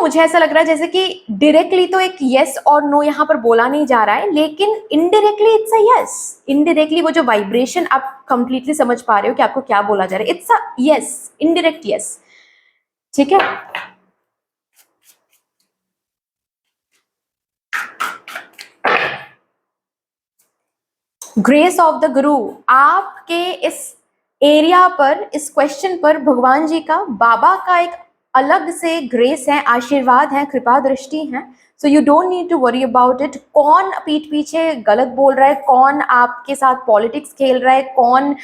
मुझे ऐसा लग रहा है जैसे कि डायरेक्टली तो एक यस और नो यहाँ पर बोला नहीं जा रहा है, लेकिन indirectly it's a yes. Indirectly वो जो वाइब्रेशन आप कंप्लीटली समझ पा रहे हो कि आपको क्या बोला जा रहा है, it's a yes, indirect yes, ठीक है। ग्रेस ऑफ द गुरु, आपके इस एरिया पर, इस क्वेश्चन पर भगवान जी का, बाबा का एक अलग से ग्रेस है, आशीर्वाद है, कृपा दृष्टि है। So you don't need to worry about it. कौन पीठ पीछे गलत बोल रहा है, कौन आपके साथ पॉलिटिक्स खेल रहा है, कौन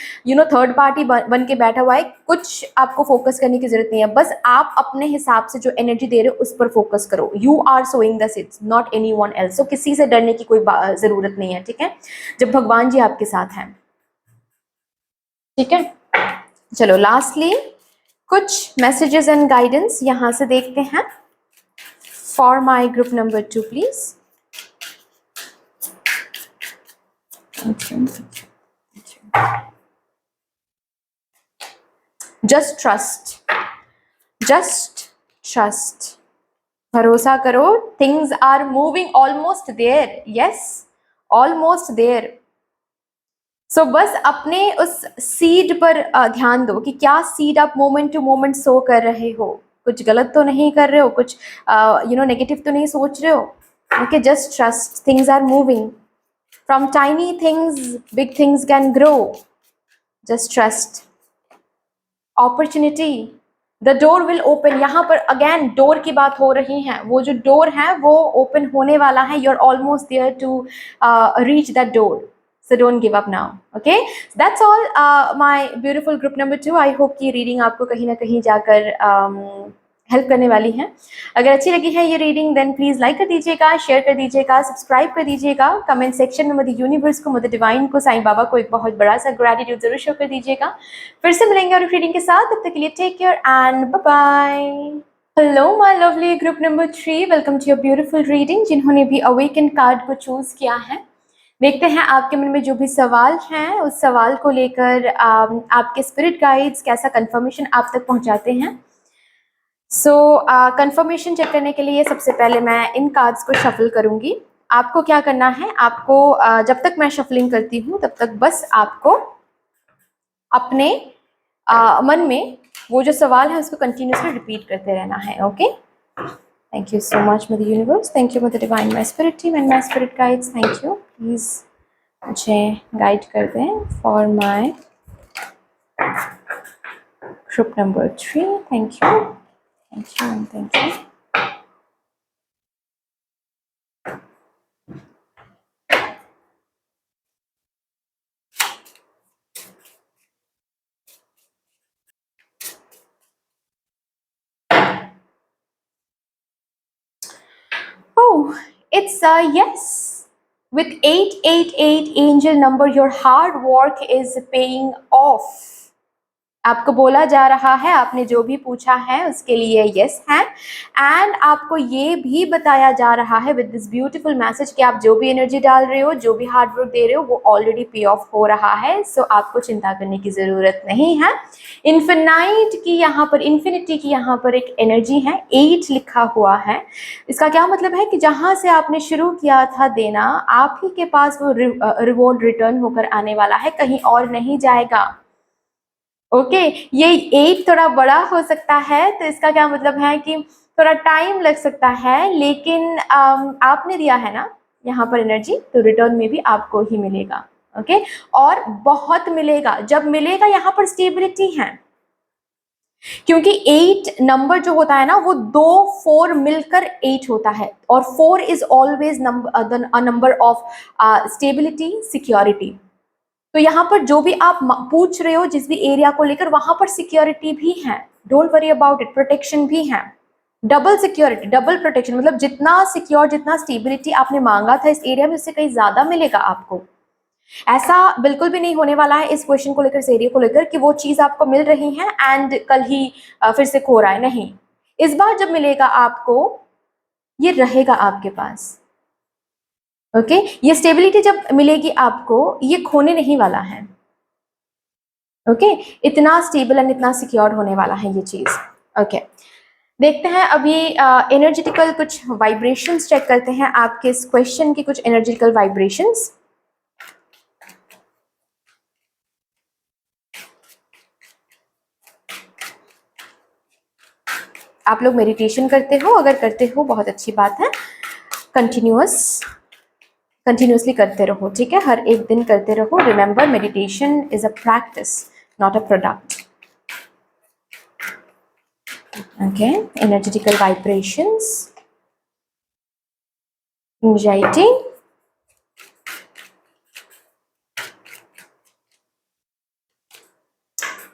थर्ड पार्टी बन के बैठा हुआ है, कुछ आपको फोकस करने की जरूरत नहीं है। बस आप अपने हिसाब से जो एनर्जी दे रहे हो उस पर फोकस करो। You are sowing the seeds, not anyone else. So किसी से डरने की कोई जरूरत नहीं है, ठीक है, जब भगवान जी आपके साथ हैं, ठीक है। चलो लास्टली कुछ मैसेजेस एंड गाइडेंस यहां से देखते हैं for my group number 2 please. Just trust, just trust, भरोसा करो, things are moving almost there, yes, almost there. So बस अपने उस सीड पर ध्यान दो कि क्या सीड आप मोमेंट टू मोमेंट सो कर रहे हो, कुछ गलत तो नहीं कर रहे हो, कुछ नेगेटिव तो नहीं सोच रहे हो। Okay, just trust, things are moving, from tiny things big things can grow, just trust. Opportunity, the door will open. यहाँ पर अगेन डोर की बात हो रही है, वो जो डोर है वो ओपन होने वाला है, you are almost there to reach that door. So don't give up now. Okay, that's all my beautiful group number 2. I hope कि रीडिंग आपको कहीं ना कहीं जाकर हेल्प करने वाली है। अगर अच्छी लगी है ये रीडिंग देन प्लीज लाइक कर दीजिएगा, शेयर कर दीजिएगा, सब्सक्राइब कर दीजिएगा, कमेंट सेक्शन में मदर यूनिवर्स को, मदर डिवाइन को, साईं बाबा को एक बहुत बड़ा सा ग्रेटिट्यूड जरूर शो कर दीजिएगा। फिर से मिलेंगे और रीडिंग के साथ, तब तक के लिए take care and bye bye. Hello my lovely group number 3, welcome to your beautiful reading. जिन्होंने भी अवेकन कार्ड को चूज किया है, देखते हैं आपके मन में जो भी सवाल हैं उस सवाल को लेकर आपके स्पिरिट गाइड्स कैसा कंफर्मेशन आप तक पहुंचाते हैं। सो कंफर्मेशन चेक करने के लिए सबसे पहले मैं इन कार्ड्स को शफल करूंगी। आपको क्या करना है, आपको जब तक मैं शफलिंग करती हूँ तब तक बस आपको अपने मन में वो जो सवाल है उसको कंटिन्यूसली रिपीट करते रहना है। Okay, Thank you so much, Mother Universe. Thank you, Mother Divine, my spirit team and my spirit guides. Thank you. Please मुझे guide कर दें for my group number 3. Thank you. Thank you and thank you. Oh, it's a yes. With 888 angel number, your hard work is paying off. आपको बोला जा रहा है, आपने जो भी पूछा है उसके लिए यस है, एंड आपको ये भी बताया जा रहा है विद दिस ब्यूटीफुल मैसेज कि आप जो भी एनर्जी डाल रहे हो, जो भी हार्ड वर्क दे रहे हो, वो ऑलरेडी पे ऑफ हो रहा है। सो आपको चिंता करने की ज़रूरत नहीं है। इन्फिनाइट की यहाँ पर, इन्फिनिटी की यहाँ पर एक एनर्जी है, 8 लिखा हुआ है। इसका क्या मतलब है कि जहाँ से आपने शुरू किया था देना, आप ही के पास वो रिवॉर्ड रिटर्न होकर आने वाला है, कहीं और नहीं जाएगा। ओके, ये 8 थोड़ा बड़ा हो सकता है, तो इसका क्या मतलब है कि थोड़ा टाइम लग सकता है, लेकिन आपने दिया है ना यहाँ पर एनर्जी, तो रिटर्न में भी आपको ही मिलेगा। ओके, और बहुत मिलेगा। जब मिलेगा यहाँ पर स्टेबिलिटी है, क्योंकि 8 नंबर जो होता है ना, वो 2 4 मिलकर 8 होता है, और 4 is always number of stability, security. तो यहाँ पर जो भी आप पूछ रहे हो, जिस भी एरिया को लेकर, वहां पर सिक्योरिटी भी है, don't worry about it, protection भी है, डबल सिक्योरिटी, डबल प्रोटेक्शन, मतलब जितना सिक्योर, जितना स्टेबिलिटी आपने मांगा था इस एरिया में, उससे कहीं ज्यादा मिलेगा आपको। ऐसा बिल्कुल भी नहीं होने वाला है इस क्वेश्चन को लेकर, इस एरिया को लेकर, कि वो चीज आपको मिल रही है एंड कल ही फिर से खो रहा है, नहीं। इस बार जब मिलेगा आपको, ये रहेगा आपके पास। ओके, ये स्टेबिलिटी जब मिलेगी आपको, ये खोने नहीं वाला है। ओके, इतना स्टेबल एंड इतना सिक्योर होने वाला है ये चीज। ओके, देखते हैं अभी एनर्जेटिकल कुछ वाइब्रेशंस चेक करते हैं, आपके इस क्वेश्चन की कुछ एनर्जेटिकल वाइब्रेशंस। आप लोग मेडिटेशन करते हो? अगर करते हो बहुत अच्छी बात है, कंटिन्यूसली करते रहो, ठीक है, हर एक दिन करते रहो। Remember, meditation is a practice, not a product. Okay, energetical vibrations, anxiety,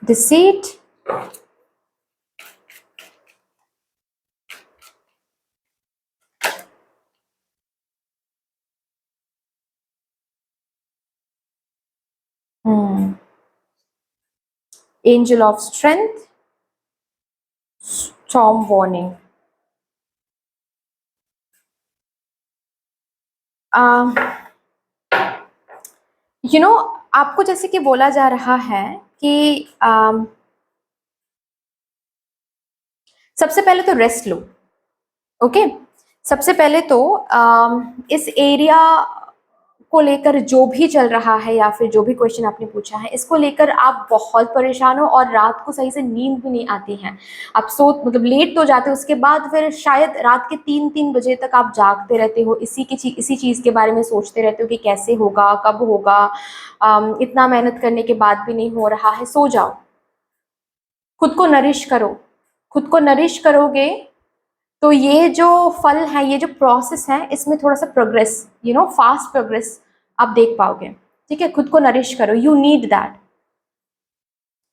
deceit, angel of strength, storm warning। आपको जैसे कि बोला जा रहा है कि सबसे पहले तो रेस्ट लो। ओके, सबसे पहले तो इस एरिया को लेकर जो भी चल रहा है, या फिर जो भी क्वेश्चन आपने पूछा है, इसको लेकर आप बहुत परेशान हो, और रात को सही से नींद भी नहीं आती है। आप मतलब लेट तो जाते हो, उसके बाद फिर शायद रात के 3-3 बजे तक आप जागते रहते हो, इसी चीज़ के बारे में सोचते रहते हो कि कैसे होगा, कब होगा। इतना मेहनत करने के बाद भी नहीं हो रहा है। सो जाओ, खुद को नरिश करो। खुद को नरिश करोगे तो ये जो फल है, ये जो प्रोसेस है, इसमें थोड़ा सा प्रोग्रेस, फास्ट प्रोग्रेस आप देख पाओगे। ठीक है, खुद को नरिश करो, यू नीड दैट।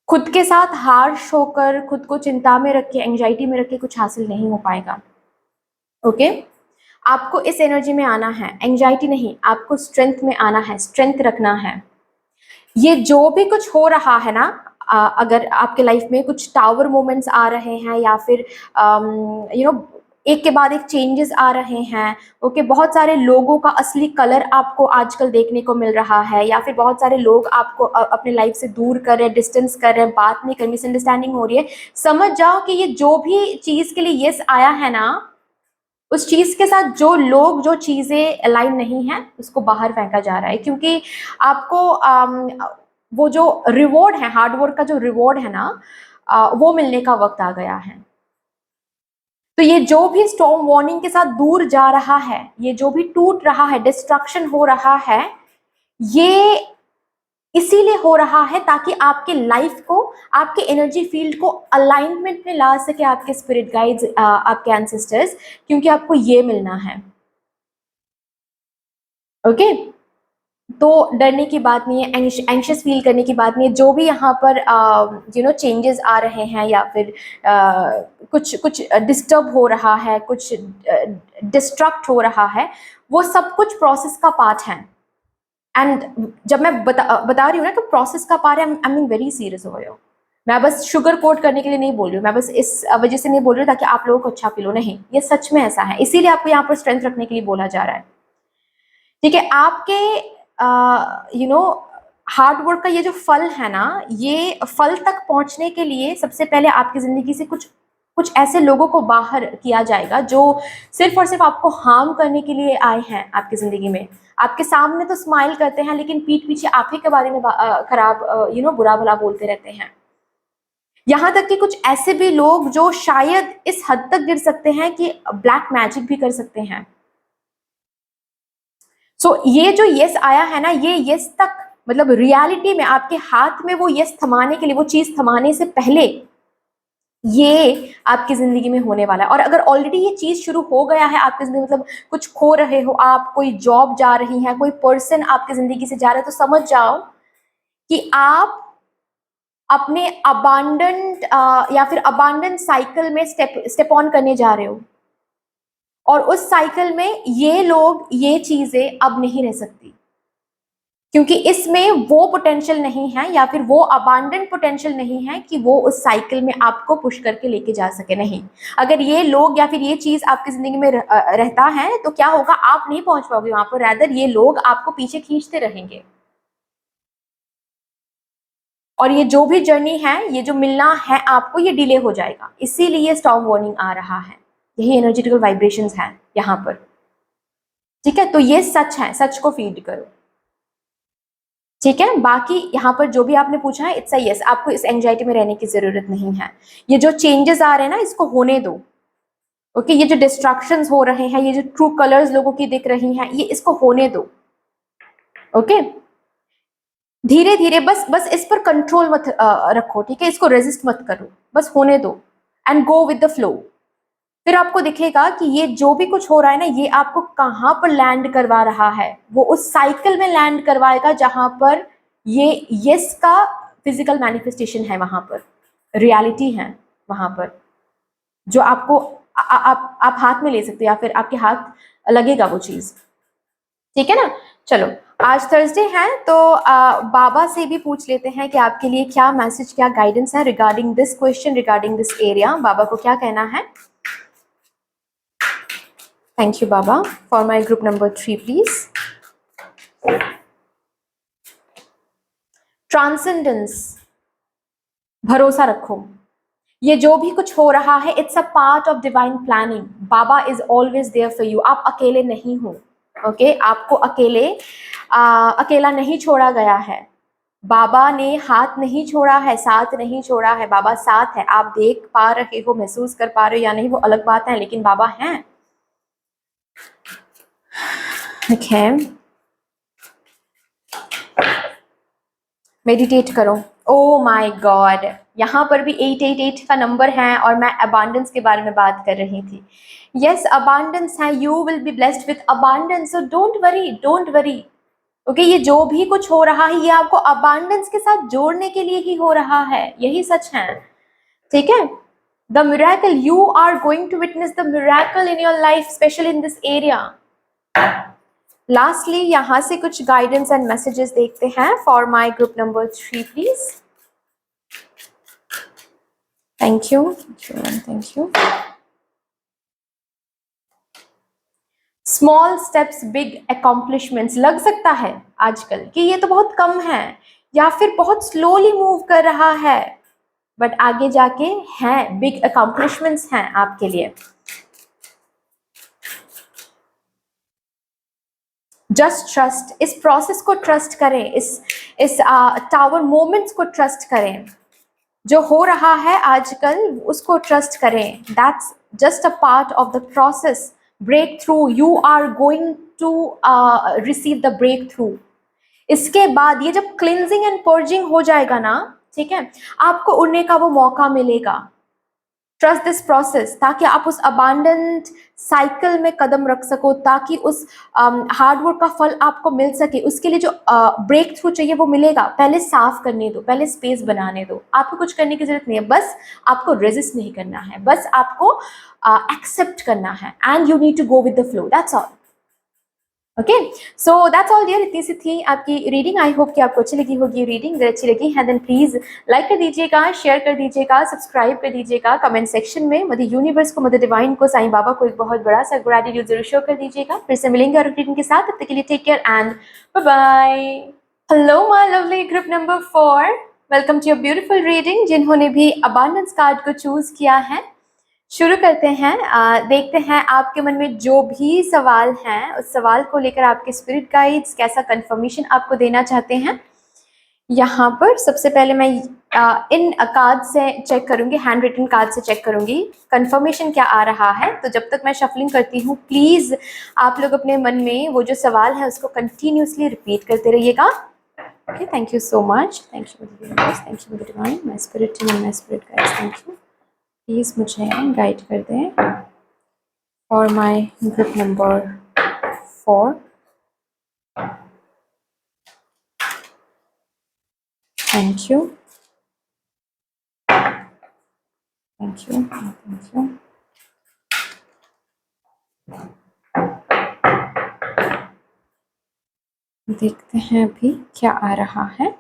खुद के साथ हार्श होकर, खुद को चिंता में रख के, एंजाइटी में रख के कुछ हासिल नहीं हो पाएगा। ओके, आपको इस एनर्जी में आना है, एंजाइटी नहीं, आपको स्ट्रेंथ में आना है, स्ट्रेंथ रखना है। ये जो भी कुछ हो रहा है ना, अगर आपके लाइफ में कुछ टावर मोमेंट्स आ रहे हैं, या फिर एक के बाद एक चेंजेस आ रहे हैं, ओके, बहुत सारे लोगों का असली कलर आपको आजकल देखने को मिल रहा है, या फिर बहुत सारे लोग आपको अपने लाइफ से दूर कर रहे हैं, डिस्टेंस कर रहे हैं, बात नहीं कर, मिसअंडरस्टैंडिंग हो रही है। समझ जाओ कि ये जो भी चीज़ के लिए यस आया है ना, उस चीज़ के साथ जो लोग, जो चीज़ें अलाइन नहीं है, उसको बाहर फेंका जा रहा है। क्योंकि आपको वो जो रिवॉर्ड है, हार्डवर्क का जो रिवॉर्ड है ना, वो मिलने का वक्त आ गया है। तो ये जो भी स्टॉर्म वार्निंग के साथ दूर जा रहा है, ये जो भी टूट रहा है, डिस्ट्रक्शन हो रहा है, ये इसीलिए हो रहा है ताकि आपके लाइफ को, आपके एनर्जी फील्ड को अलाइनमेंट में ला सके आपके स्पिरिट गाइड्स, आपके एंसेस्टर्स, क्योंकि आपको ये मिलना है। ओके, तो डरने की बात नहीं है, एंशियस फील करने की बात नहीं है। जो भी यहाँ पर चेंजेस आ रहे हैं, या फिर कुछ कुछ डिस्टर्ब हो रहा है, कुछ डिस्ट्रक्ट हो रहा है, वो सब कुछ प्रोसेस का पार्ट है। एंड जब मैं बता रही हूँ ना कि प्रोसेस का पार्ट है, आई एम वेरी सीरियस हो रही हूँ। मैं बस शुगर कोट करने के लिए नहीं बोल रही हूँ, मैं बस इस वजह से नहीं बोल रही हूँ ताकि आप लोगों को अच्छा फील हो, नहीं, ये सच में ऐसा है, इसीलिए आपको यहाँ पर स्ट्रेंथ रखने के लिए बोला जा रहा है। ठीक है, आपके हार्ड वर्क का ये जो फल है ना, ये फल तक पहुंचने के लिए सबसे पहले आपकी जिंदगी से कुछ कुछ ऐसे लोगों को बाहर किया जाएगा जो सिर्फ और सिर्फ आपको हार्म करने के लिए आए हैं आपकी जिंदगी में। आपके सामने तो स्माइल करते हैं लेकिन पीठ पीछे आप ही के बारे में खराब बुरा भला बोलते रहते हैं। यहाँ तक कि कुछ ऐसे भी लोग जो शायद इस हद तक गिर सकते हैं कि ब्लैक मैजिक भी कर सकते हैं। ये जो यस आया है ना, ये यस तक मतलब रियलिटी में आपके हाथ में वो यस थमाने के लिए, वो चीज थमाने से पहले ये आपकी जिंदगी में होने वाला है। और अगर ऑलरेडी ये चीज शुरू हो गया है आपकी जिंदगी, मतलब कुछ खो रहे हो आप, कोई जॉब जा रही है, कोई पर्सन आपकी जिंदगी से जा रहा है, तो समझ जाओ कि आप अपने अबांडेंट या फिर अबांडेंट साइकिल में स्टेप ऑन करने जा रहे हो। और उस साइकिल में ये लोग, ये चीजें अब नहीं रह सकती, क्योंकि इसमें वो पोटेंशियल नहीं है या फिर वो अबांडेंट पोटेंशियल नहीं है कि वो उस साइकिल में आपको पुश करके लेके जा सके। नहीं, अगर ये लोग या फिर ये चीज आपकी जिंदगी में रहता है तो क्या होगा, आप नहीं पहुंच पाओगे वहां पर, रैदर ये लोग आपको पीछे खींचते रहेंगे। और ये जो भी जर्नी है, ये जो मिलना है आपको, ये डिले हो जाएगा, इसीलिए स्टॉर्म वार्निंग आ रहा है। यही एनर्जेटिकल वाइब्रेशंस हैं यहाँ पर। ठीक है, तो ये सच है, सच को फीड करो। ठीक है, बाकी यहाँ पर जो भी आपने पूछा है इट्स अ यस, आपको इस एंजाइटी में रहने की जरूरत नहीं है। ये जो चेंजेस आ रहे हैं ना, इसको होने दो। ओके, ये जो डिस्ट्रक्शंस हो रहे हैं, ये जो ट्रू कलर्स लोगों की दिख रही हैं, ये इसको होने दो। ओके, धीरे धीरे बस इस पर कंट्रोल मत रखो। ठीक है, इसको रेजिस्ट मत करो, बस होने दो and go with the flow. फिर आपको दिखेगा कि ये जो भी कुछ हो रहा है ना, ये आपको कहाँ पर लैंड करवा रहा है, वो उस साइकिल में लैंड करवाएगा जहां पर ये यस का फिजिकल मैनिफेस्टेशन है, वहां पर रियलिटी है, वहां पर जो आपको आप हाथ में ले सकते हो या फिर आपके हाथ लगेगा वो चीज। ठीक है ना, चलो आज थर्सडे है तो बाबा से भी पूछ लेते हैं कि आपके लिए क्या मैसेज, क्या गाइडेंस है regarding this question, regarding this area. Baba को क्या कहना है? Thank you, Baba. For my group number 3, please. Transcendence. भरोसा रखो, ये जो भी कुछ हो रहा है it's a part of divine planning. Baba is always there for you. आप अकेले नहीं हो। ओके, आपको अकेला नहीं छोड़ा गया है। बाबा ने हाथ नहीं छोड़ा है, साथ नहीं छोड़ा है, बाबा साथ है। आप देख पा रहे हो, महसूस कर पा रहे हो या नहीं वो अलग बात है, लेकिन बाबा हैं। ओके, मेडिटेट करो। ओ माय गॉड, यहाँ पर भी 888 का नंबर है और मैं अबांडेंस के बारे में बात कर रही थी। यस, अबांडेंस है, you will be blessed with abundance, so don't worry, don't worry. Okay, ये जो भी कुछ हो रहा है ये आपको अबांडेंस के साथ जोड़ने के लिए ही हो रहा है, यही सच है। ठीक है, the miracle, you are going to witness the miracle in your life, specially in this area. Lastly यहाँ से कुछ गाइडेंस एंड मैसेजेस देखते हैं for my group number 3, please. Thank you, thank you. Small steps big accomplishments. लग सकता है आजकल कि ये तो बहुत कम है या फिर बहुत स्लोली मूव कर रहा है, बट आगे जाके हैं बिग अकॉम्प्लिशमेंट्स हैं आपके लिए। जस्ट ट्रस्ट, इस प्रोसेस को ट्रस्ट करें, इस टावर मोमेंट्स को ट्रस्ट करें। जो हो रहा है आजकल उसको ट्रस्ट करें। That's just a part of the process. Breakthrough, you are going to receive the breakthrough. इसके बाद ये जब क्लिनजिंग एंड पर्जिंग हो जाएगा ना, ठीक है, आपको उड़ने का वो मौका मिलेगा। ट्रस्ट दिस प्रोसेस, ताकि आप उस अबांडेंट साइकिल में कदम रख सको, ताकि उस हार्डवर्क का फल आपको मिल सके। उसके लिए जो ब्रेक थ्रू चाहिए वो मिलेगा। पहले साफ करने दो, पहले स्पेस बनाने दो। आपको कुछ करने की जरूरत नहीं है, बस आपको रेजिस्ट नहीं करना है, बस आपको एक्सेप्ट करना है and you need to go with the flow, that's all. Okay, so that's all dear, इतनी सी थी आपकी रीडिंग। आई होप कि आपको अच्छी लगी होगी रीडिंग। अगर अच्छी लगी है देन प्लीज लाइक कर दीजिएगा, शेयर कर दीजिएगा, सब्सक्राइब कर दीजिएगा, कमेंट सेक्शन में मदर यूनिवर्स को, मदर डिवाइन को, साईं बाबा को एक बहुत बड़ा सा ग्रैटिट्यूड जरूर शो कर दीजिएगा। फिर से मिलेंगे और रीडिंग के साथ, तब तक के लिए take care and bye bye. Hello my lovely group number 4, welcome to your beautiful reading. जिन्होंने भी अबांडेंस कार्ड को चूज किया है, शुरू करते हैं। देखते हैं आपके मन में जो भी सवाल हैं, उस सवाल को लेकर आपके स्पिरिट गाइड्स कैसा कंफर्मेशन आपको देना चाहते हैं। यहाँ पर सबसे पहले मैं इन कार्ड से चेक करूंगी, हैंड रिटन कार्ड से चेक करूंगी कंफर्मेशन क्या आ रहा है। तो जब तक मैं शफलिंग करती हूँ, प्लीज आप लोग अपने मन में वो जो सवाल है उसको कंटिन्यूसली रिपीट करते रहिएगा। Okay, thank you so much, thank you thank you divine, my spirit and my spirit guides, thank you. Please मुझे गाइड कर दें for my group number 4। Thank you, thank you, thank you. देखते हैं अभी क्या आ रहा है।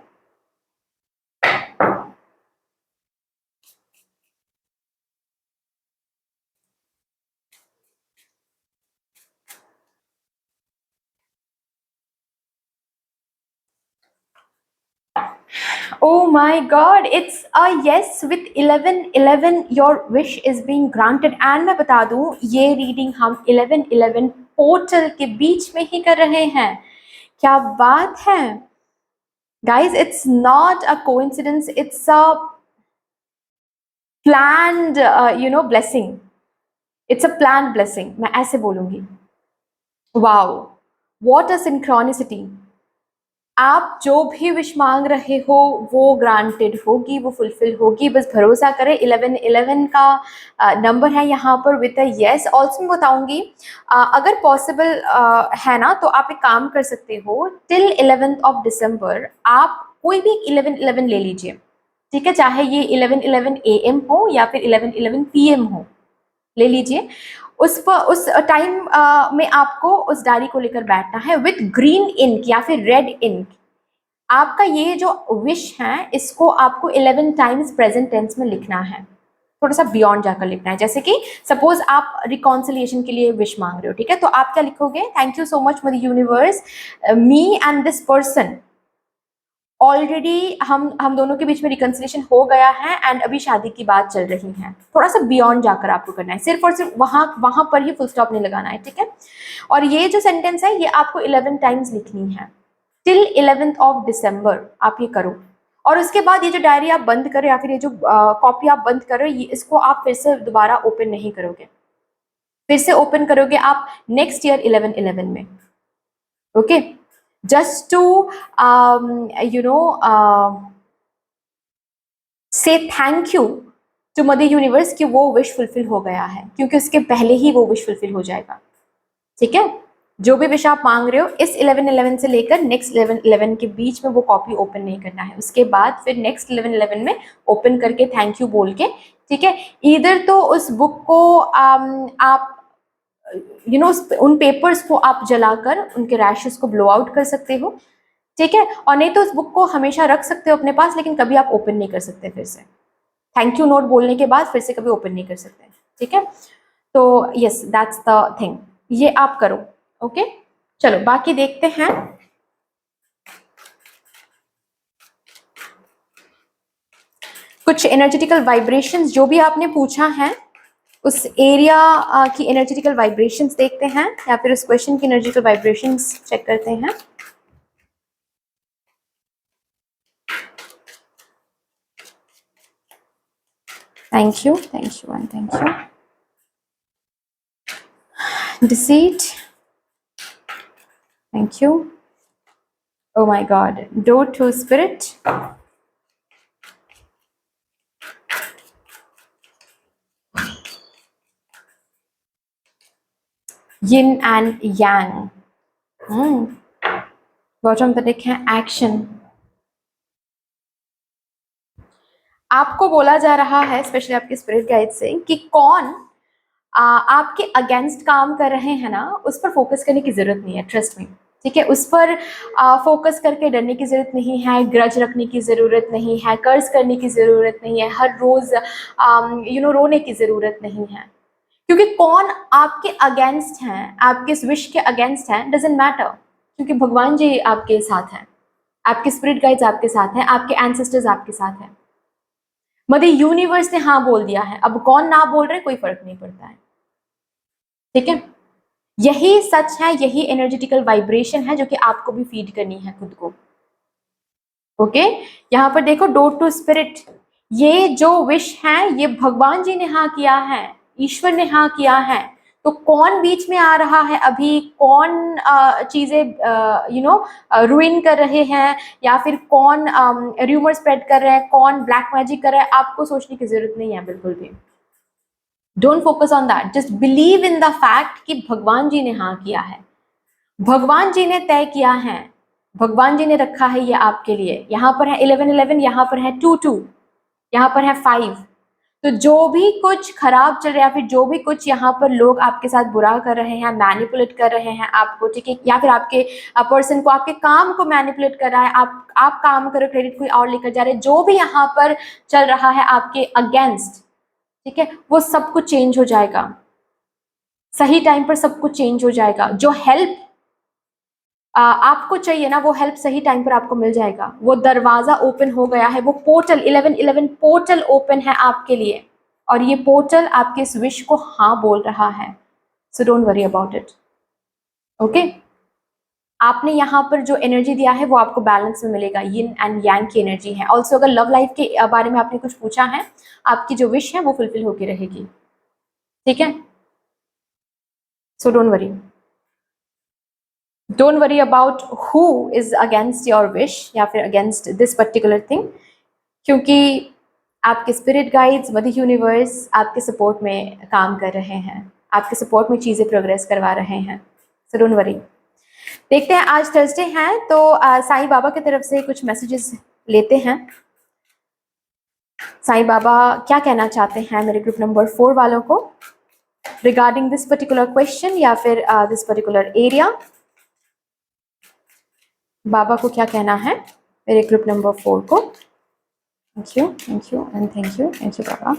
Oh my God, it's a yes with 11 your wish is being granted। and मैं बता दूं, ये रीडिंग हम 11 पोर्टल के बीच में ही कर रहे हैं। क्या बात है guys, it's not a coincidence, it's a planned blessing, it's a planned blessing, मैं ऐसे बोलूंगी। wow, what a synchronicity। आप जो भी विश मांग रहे हो वो ग्रांटेड होगी, वो फुलफिल होगी, बस भरोसा करें। 11 का नंबर है यहाँ पर विद अ यस। ऑल्सो मैं बताऊंगी, अगर पॉसिबल है ना, तो आप एक काम कर सकते हो, टिल 11 दिसंबर आप कोई भी 11 ले लीजिए, ठीक है, चाहे ये 11 AM हो या फिर 11 PM हो, ले लीजिए। उस टाइम में आपको उस डायरी को लेकर बैठना है विथ ग्रीन इंक या फिर रेड इंक। आपका ये जो विश है इसको आपको 11 टाइम्स प्रेजेंट टेंस में लिखना है, थोड़ा सा बियॉन्ड जाकर लिखना है। जैसे कि सपोज आप रिकॉन्सिलिएशन के लिए विश मांग रहे हो, ठीक है, तो आप क्या लिखोगे, thank you so much mother universe, me and this person already हम दोनों के बीच में रिकॉन्सिलिएशन हो गया है एंड अभी शादी की बात चल रही है। थोड़ा सा बियॉन्ड जाकर आपको करना है, सिर्फ और सिर्फ वहां पर ही फुल स्टॉप नहीं लगाना है, ठीक है। और ये जो सेंटेंस है ये आपको 11 टाइम्स लिखनी है टिल 11 दिसंबर, आप ये करो। और उसके बाद ये जो डायरी आप बंद करो या फिर ये जो कॉपी आप बंद करो, ये इसको आप फिर से दोबारा ओपन नहीं करोगे, फिर से ओपन करोगे आप नेक्स्ट ईयर 11 में। Okay, just to say thank you to mother universe कि वो विश फुलफिल हो गया है, क्योंकि उसके पहले ही वो विश फुलफिल हो जाएगा, ठीक है। जो भी विश आप मांग रहे हो, इस 11 से लेकर नेक्स्ट 11 के बीच में वो कॉपी ओपन नहीं करना है। उसके बाद फिर नेक्स्ट 11 में ओपन करके थैंक यू बोल के, ठीक है। इधर तो उस बुक को आप उन पेपर्स को आप जलाकर उनके रैशेस को ब्लो आउट कर सकते हो, ठीक है। और नहीं तो उस बुक को हमेशा रख सकते हो अपने पास, लेकिन कभी आप ओपन नहीं कर सकते फिर से। थैंक यू नोट बोलने के बाद फिर से कभी ओपन नहीं कर सकते, ठीक है। तो यस, दैट्स द थिंग, ये आप करो। ओके, चलो बाकी देखते हैं। कुछ एनर्जेटिकल वाइब्रेशंस जो भी आपने पूछा है उस एरिया की एनर्जेटिकल वाइब्रेशंस देखते हैं, या फिर उस क्वेश्चन की एनर्जेटिकल वाइब्रेशंस चेक करते हैं। Thank you and thank you. Deceit, thank you। Oh my God, door to spirit, yin and yang। Bottom पर देखें एक्शन। आपको बोला जा रहा है स्पेशली आपके स्पिरिट गाइड से कि कौन आपके अगेंस्ट काम कर रहे हैं ना, उस पर फोकस करने की जरूरत नहीं है, ट्रस्ट मी। ठीक है, उस पर फोकस करके डरने की जरूरत नहीं है, ग्रज रखने की जरूरत नहीं है, कर्ज करने की जरूरत नहीं है, हर रोज रोने की जरूरत नहीं है। क्योंकि कौन आपके अगेंस्ट हैं, आपके इस विश के अगेंस्ट हैं, डजेंट मैटर, क्योंकि भगवान जी आपके साथ हैं, आपके स्पिरिट गाइड्स आपके साथ हैं, आपके एंसेस्टर्स आपके साथ हैं। मदर यूनिवर्स ने हाँ बोल दिया है, अब कौन ना बोल रहे कोई फर्क नहीं पड़ता है। ठीक है, यही सच है, यही एनर्जेटिकल वाइब्रेशन है जो कि आपको भी फीड करनी है खुद को। ओके, यहाँ पर देखो, डोर टू स्पिरिट, ये जो विश है ये भगवान जी ने हाँ किया है, ईश्वर ने हाँ किया है। तो कौन बीच में आ रहा है अभी, कौन चीजें रुइन कर रहे हैं, या फिर कौन र्यूमर स्प्रेड कर रहे हैं, कौन ब्लैक मैजिक कर रहा है, आपको सोचने की जरूरत नहीं है बिल्कुल भी। Don't focus on that, just believe in the fact कि भगवान जी ने हाँ किया है, भगवान जी ने तय किया है, भगवान जी ने रखा है ये आपके लिए। यहाँ पर है 11-11, यहाँ पर है 2-2, यहाँ पर है 5। तो जो भी कुछ खराब चल रहा है, या फिर जो भी कुछ यहाँ पर लोग आपके साथ बुरा कर रहे हैं, मैनिपुलेट कर रहे हैं आपको, ठीक है, या फिर आपके पर्सन को, आपके काम को मैनिपुलेट कर रहा है, आप काम करो, क्रेडिट कोई और लेकर जा रहे हैं, जो भी यहाँ पर चल रहा है आपके अगेंस्ट, ठीक है, वो सब कुछ चेंज हो जाएगा, सही टाइम पर सब कुछ चेंज हो जाएगा। जो हेल्प आपको चाहिए ना, वो हेल्प सही टाइम पर आपको मिल जाएगा। वो दरवाजा ओपन हो गया है, वो पोर्टल 11-11 पोर्टल ओपन है आपके लिए, और ये पोर्टल आपके इस विश को हाँ बोल रहा है। So don't worry about it. Okay, आपने यहाँ पर जो एनर्जी दिया है वो आपको बैलेंस में मिलेगा, यिन एंड यांग की एनर्जी है। ऑल्सो अगर लव लाइफ के बारे में आपने कुछ पूछा है, आपकी जो विश है वो फुलफिल होकर रहेगी। ठीक है, so don't worry, don't worry about who is against your wish या फिर अगेंस्ट दिस पर्टिकुलर थिंग, क्योंकि आपके स्पिरिट गाइड्स, मदर यूनिवर्स आपके सपोर्ट में काम कर रहे हैं, आपके सपोर्ट में चीज़ें प्रोग्रेस करवा रहे हैं। So don't worry. देखते हैं, आज थर्सडे है तो साईं बाबा की तरफ से कुछ मैसेजेस लेते हैं। साईं बाबा क्या कहना चाहते हैं मेरे ग्रुप नंबर 4 वालों को रिगार्डिंग दिस पर्टिकुलर क्वेश्चन या फिर दिस पर्टिकुलर एरिया। बाबा को क्या कहना है मेरे ग्रुप नंबर 4 को। Thank you and thank you Baba.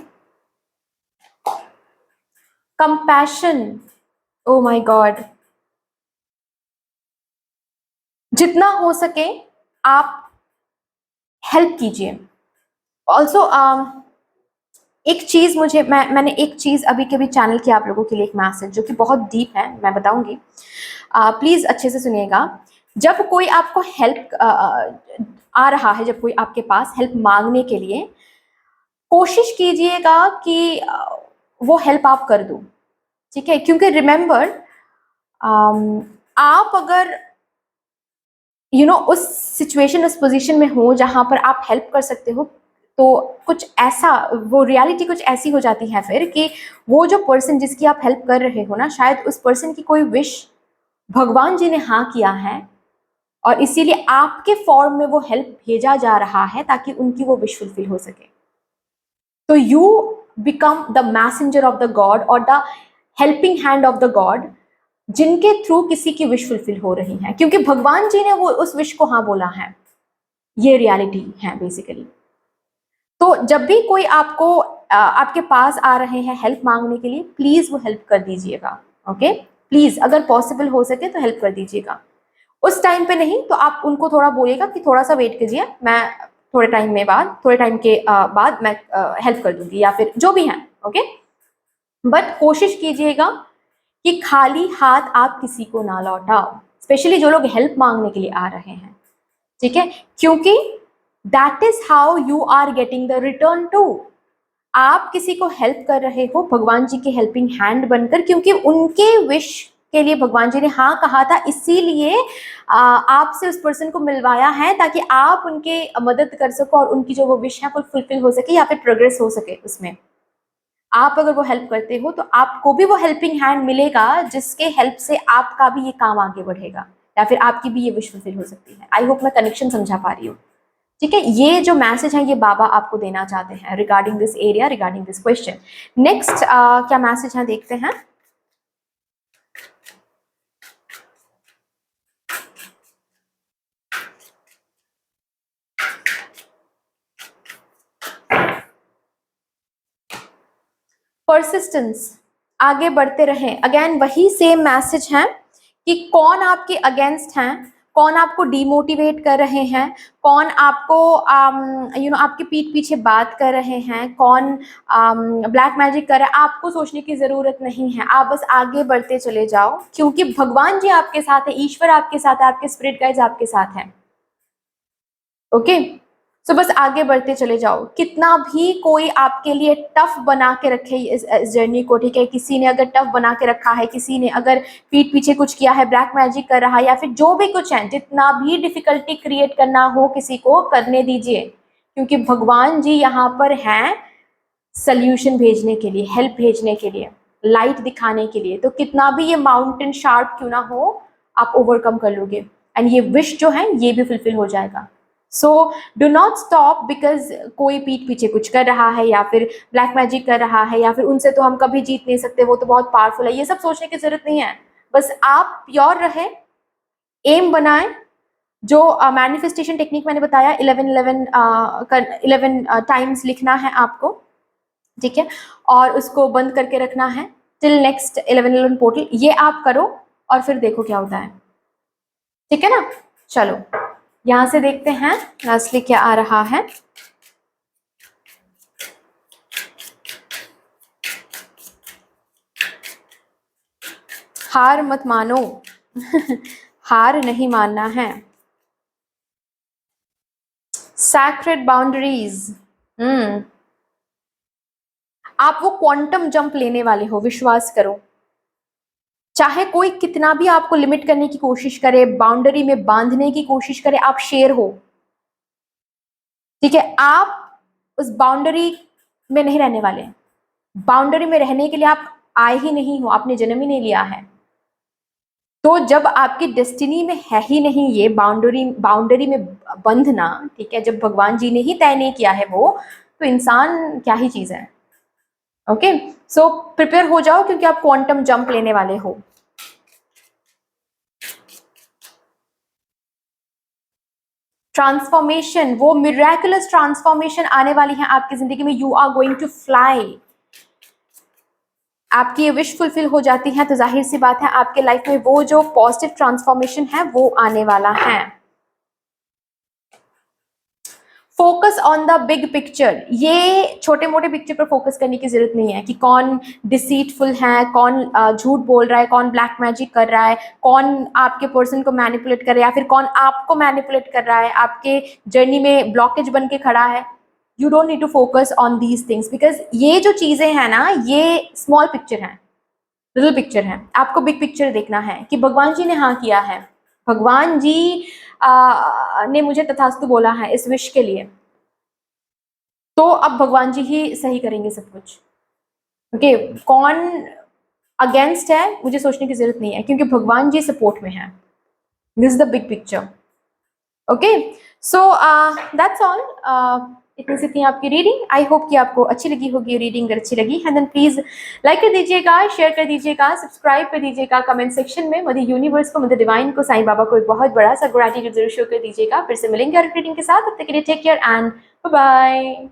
Compassion, oh my God, जितना हो सके आप हेल्प कीजिए। ऑल्सो एक चीज मैंने एक चीज अभी के भी चैनल किया आप लोगों के लिए, एक मैसेज जो कि बहुत डीप है, मैं बताऊंगी, प्लीज अच्छे से सुनिएगा। जब कोई आपको हेल्प आ रहा है, जब कोई आपके पास हेल्प मांगने के लिए, कोशिश कीजिएगा कि वो हेल्प आप कर दो। ठीक है, क्योंकि रिमेंबर, आप अगर उस सिचुएशन, उस पोजीशन में हो जहां पर आप हेल्प कर सकते हो, तो कुछ ऐसा, वो रियलिटी कुछ ऐसी हो जाती है फिर कि वो जो पर्सन जिसकी आप हेल्प कर रहे हो ना, शायद उस पर्सन की कोई विश भगवान जी ने हाँ किया है, और इसीलिए आपके फॉर्म में वो हेल्प भेजा जा रहा है ताकि उनकी वो विश फुलफिल हो सके। तो you become the messenger of the god और the helping hand of the god, जिनके थ्रू किसी की विश फुलफिल हो रही है, क्योंकि भगवान जी ने वो उस विश को हाँ बोला है। ये रियलिटी है बेसिकली। तो जब भी कोई आपके पास आ रहे हैं हेल्प मांगने के लिए, प्लीज वो हेल्प कर दीजिएगा। ओके, प्लीज, अगर पॉसिबल हो सके तो हेल्प कर दीजिएगा। उस टाइम पे नहीं तो आप उनको थोड़ा बोलिएगा कि थोड़ा सा वेट कीजिए, मैं थोड़े टाइम के बाद मैं हेल्प कर दूंगी, या फिर जो भी है। ओके, बट कोशिश कीजिएगा कि खाली हाथ आप किसी को ना लौटाओ, स्पेशली जो लोग हेल्प मांगने के लिए आ रहे हैं। ठीक है, क्योंकि that is how you are getting the return too. आप किसी को हेल्प कर रहे हो भगवान जी के हेल्पिंग हैंड बनकर, क्योंकि उनके विश के लिए भगवान जी ने हाँ कहा था, इसीलिए आपसे उस पर्सन को मिलवाया है ताकि आप उनके मदद कर सको और उनकी जो वो विश है वो फुलफिल हो सके या फिर प्रोग्रेस हो सके उसमें। आप अगर वो हेल्प करते हो तो आपको भी वो हेल्पिंग हैंड मिलेगा, जिसके हेल्प से आपका भी ये काम आगे बढ़ेगा या फिर आपकी भी ये विश फुलफिल हो सकती है। आई होप मैं कनेक्शन समझा पा रही हूँ। ठीक है, ये जो मैसेज है ये बाबा आपको देना चाहते हैं regarding this area, regarding this question. Next क्या मैसेज है देखते हैं। परसिस्टेंस, आगे बढ़ते रहें। अगेन वही सेम मैसेज है कि कौन आपके अगेंस्ट हैं, कौन आपको डिमोटिवेट कर रहे हैं, कौन आपको आपके पीठ पीछे बात कर रहे हैं, कौन ब्लैक मैजिक कर रहा है, आपको सोचने की ज़रूरत नहीं है। आप बस आगे बढ़ते चले जाओ, क्योंकि भगवान जी आपके साथ है, ईश्वर आपके साथ है, आपके स्पिरिट गाइड्स आपके साथ हैं। ओके, सो बस आगे बढ़ते चले जाओ। कितना भी कोई आपके लिए टफ बना के रखे इस जर्नी को, ठीक है, किसी ने अगर टफ बना के रखा है, किसी ने अगर पीठ पीछे कुछ किया है, ब्लैक मैजिक कर रहा है, या फिर जो भी कुछ है, जितना भी डिफिकल्टी क्रिएट करना हो किसी को, करने दीजिए, क्योंकि भगवान जी यहाँ पर हैं सल्यूशन भेजने के लिए, हेल्प भेजने के लिए, लाइट दिखाने के लिए। तो कितना भी ये माउंटेन शार्प क्यों ना हो, आप ओवरकम कर लोगे, एंड ये विश जो है ये भी फुलफिल हो जाएगा। So do not stop because कोई पीठ पीछे कुछ कर रहा है, या फिर ब्लैक मैजिक कर रहा है, या फिर उनसे तो हम कभी जीत नहीं सकते, वो तो बहुत पावरफुल है, ये सब सोचने की जरूरत नहीं है। बस आप प्योर रहे, एम बनाएं। जो मैनिफेस्टेशन टेक्निक मैंने बताया, 11 टाइम्स लिखना है आपको, ठीक है, और उसको बंद करके रखना है टिल नेक्स्ट 11 पोर्टल। ये आप करो और फिर देखो क्या होता है, ठीक है ना। चलो यहां से देखते हैं लास्टली क्या आ रहा है। हार मत मानो हार नहीं मानना है। सैक्रेड बाउंड्रीज, आप वो क्वांटम जंप लेने वाले हो, विश्वास करो। चाहे कोई कितना भी आपको लिमिट करने की कोशिश करे, बाउंड्री में बांधने की कोशिश करे, आप शेर हो, ठीक है। आप उस बाउंड्री में नहीं रहने वाले। बाउंड्री में रहने के लिए आप आए ही नहीं हो, आपने जन्म ही नहीं लिया है। तो जब आपकी डेस्टिनी में है ही नहीं ये बाउंड्री में बंधना, ठीक है, जब भगवान जी ने ही तय नहीं किया है वो, तो इंसान क्या ही चीज है। ओके, सो प्रिपेयर हो जाओ, क्योंकि आप क्वांटम जंप लेने वाले हो। ट्रांसफॉर्मेशन, वो मिरेकुलस ट्रांसफॉर्मेशन आने वाली है आपकी जिंदगी में। You are going to fly. आपकी ये विश फुलफिल हो जाती है तो जाहिर सी बात है आपके लाइफ में वो जो पॉजिटिव ट्रांसफॉर्मेशन है वो आने वाला है। Focus on the big picture. ये छोटे मोटे पिक्चर पर फोकस करने की जरूरत नहीं है कि कौन डिसीटफुल है, कौन झूठ बोल रहा है, कौन ब्लैक मैजिक कर रहा है, कौन आपके पर्सन को मैनिपुलेट कर रहा है, या फिर कौन आपको मैनिपुलेट कर रहा है, आपके जर्नी में ब्लॉकेज बन के खड़ा है। You don't need to focus on these things, because ये जो चीजें हैं ना, ये स्मॉल पिक्चर है, लिटिल पिक्चर है। आपको बिग पिक्चर देखना है कि भगवान जी ने हाँ किया है, भगवान जी ने मुझे तथास्तु बोला है इस विश के लिए, तो अब भगवान जी ही सही करेंगे सब कुछ। ओके, कौन अगेंस्ट है मुझे सोचने की जरूरत नहीं है, क्योंकि भगवान जी सपोर्ट में है। This is the big picture. Okay, so that's all. इतनी सी थी आपकी रीडिंग। आई होप कि आपको अच्छी लगी होगी रीडिंग। अगर अच्छी लगी है देन प्लीज लाइक कर दीजिएगा, शेयर कर दीजिएगा, सब्सक्राइब कर दीजिएगा, कमेंट सेक्शन में मदर यूनिवर्स को, मदर डिवाइन को, साईं बाबा को एक बहुत बड़ा सा ग्रैटिट्यूड जरूर शो कर दीजिएगा। फिर से मिलेंगे और रीडिंग के साथ, तब तक के लिए take care and bye bye.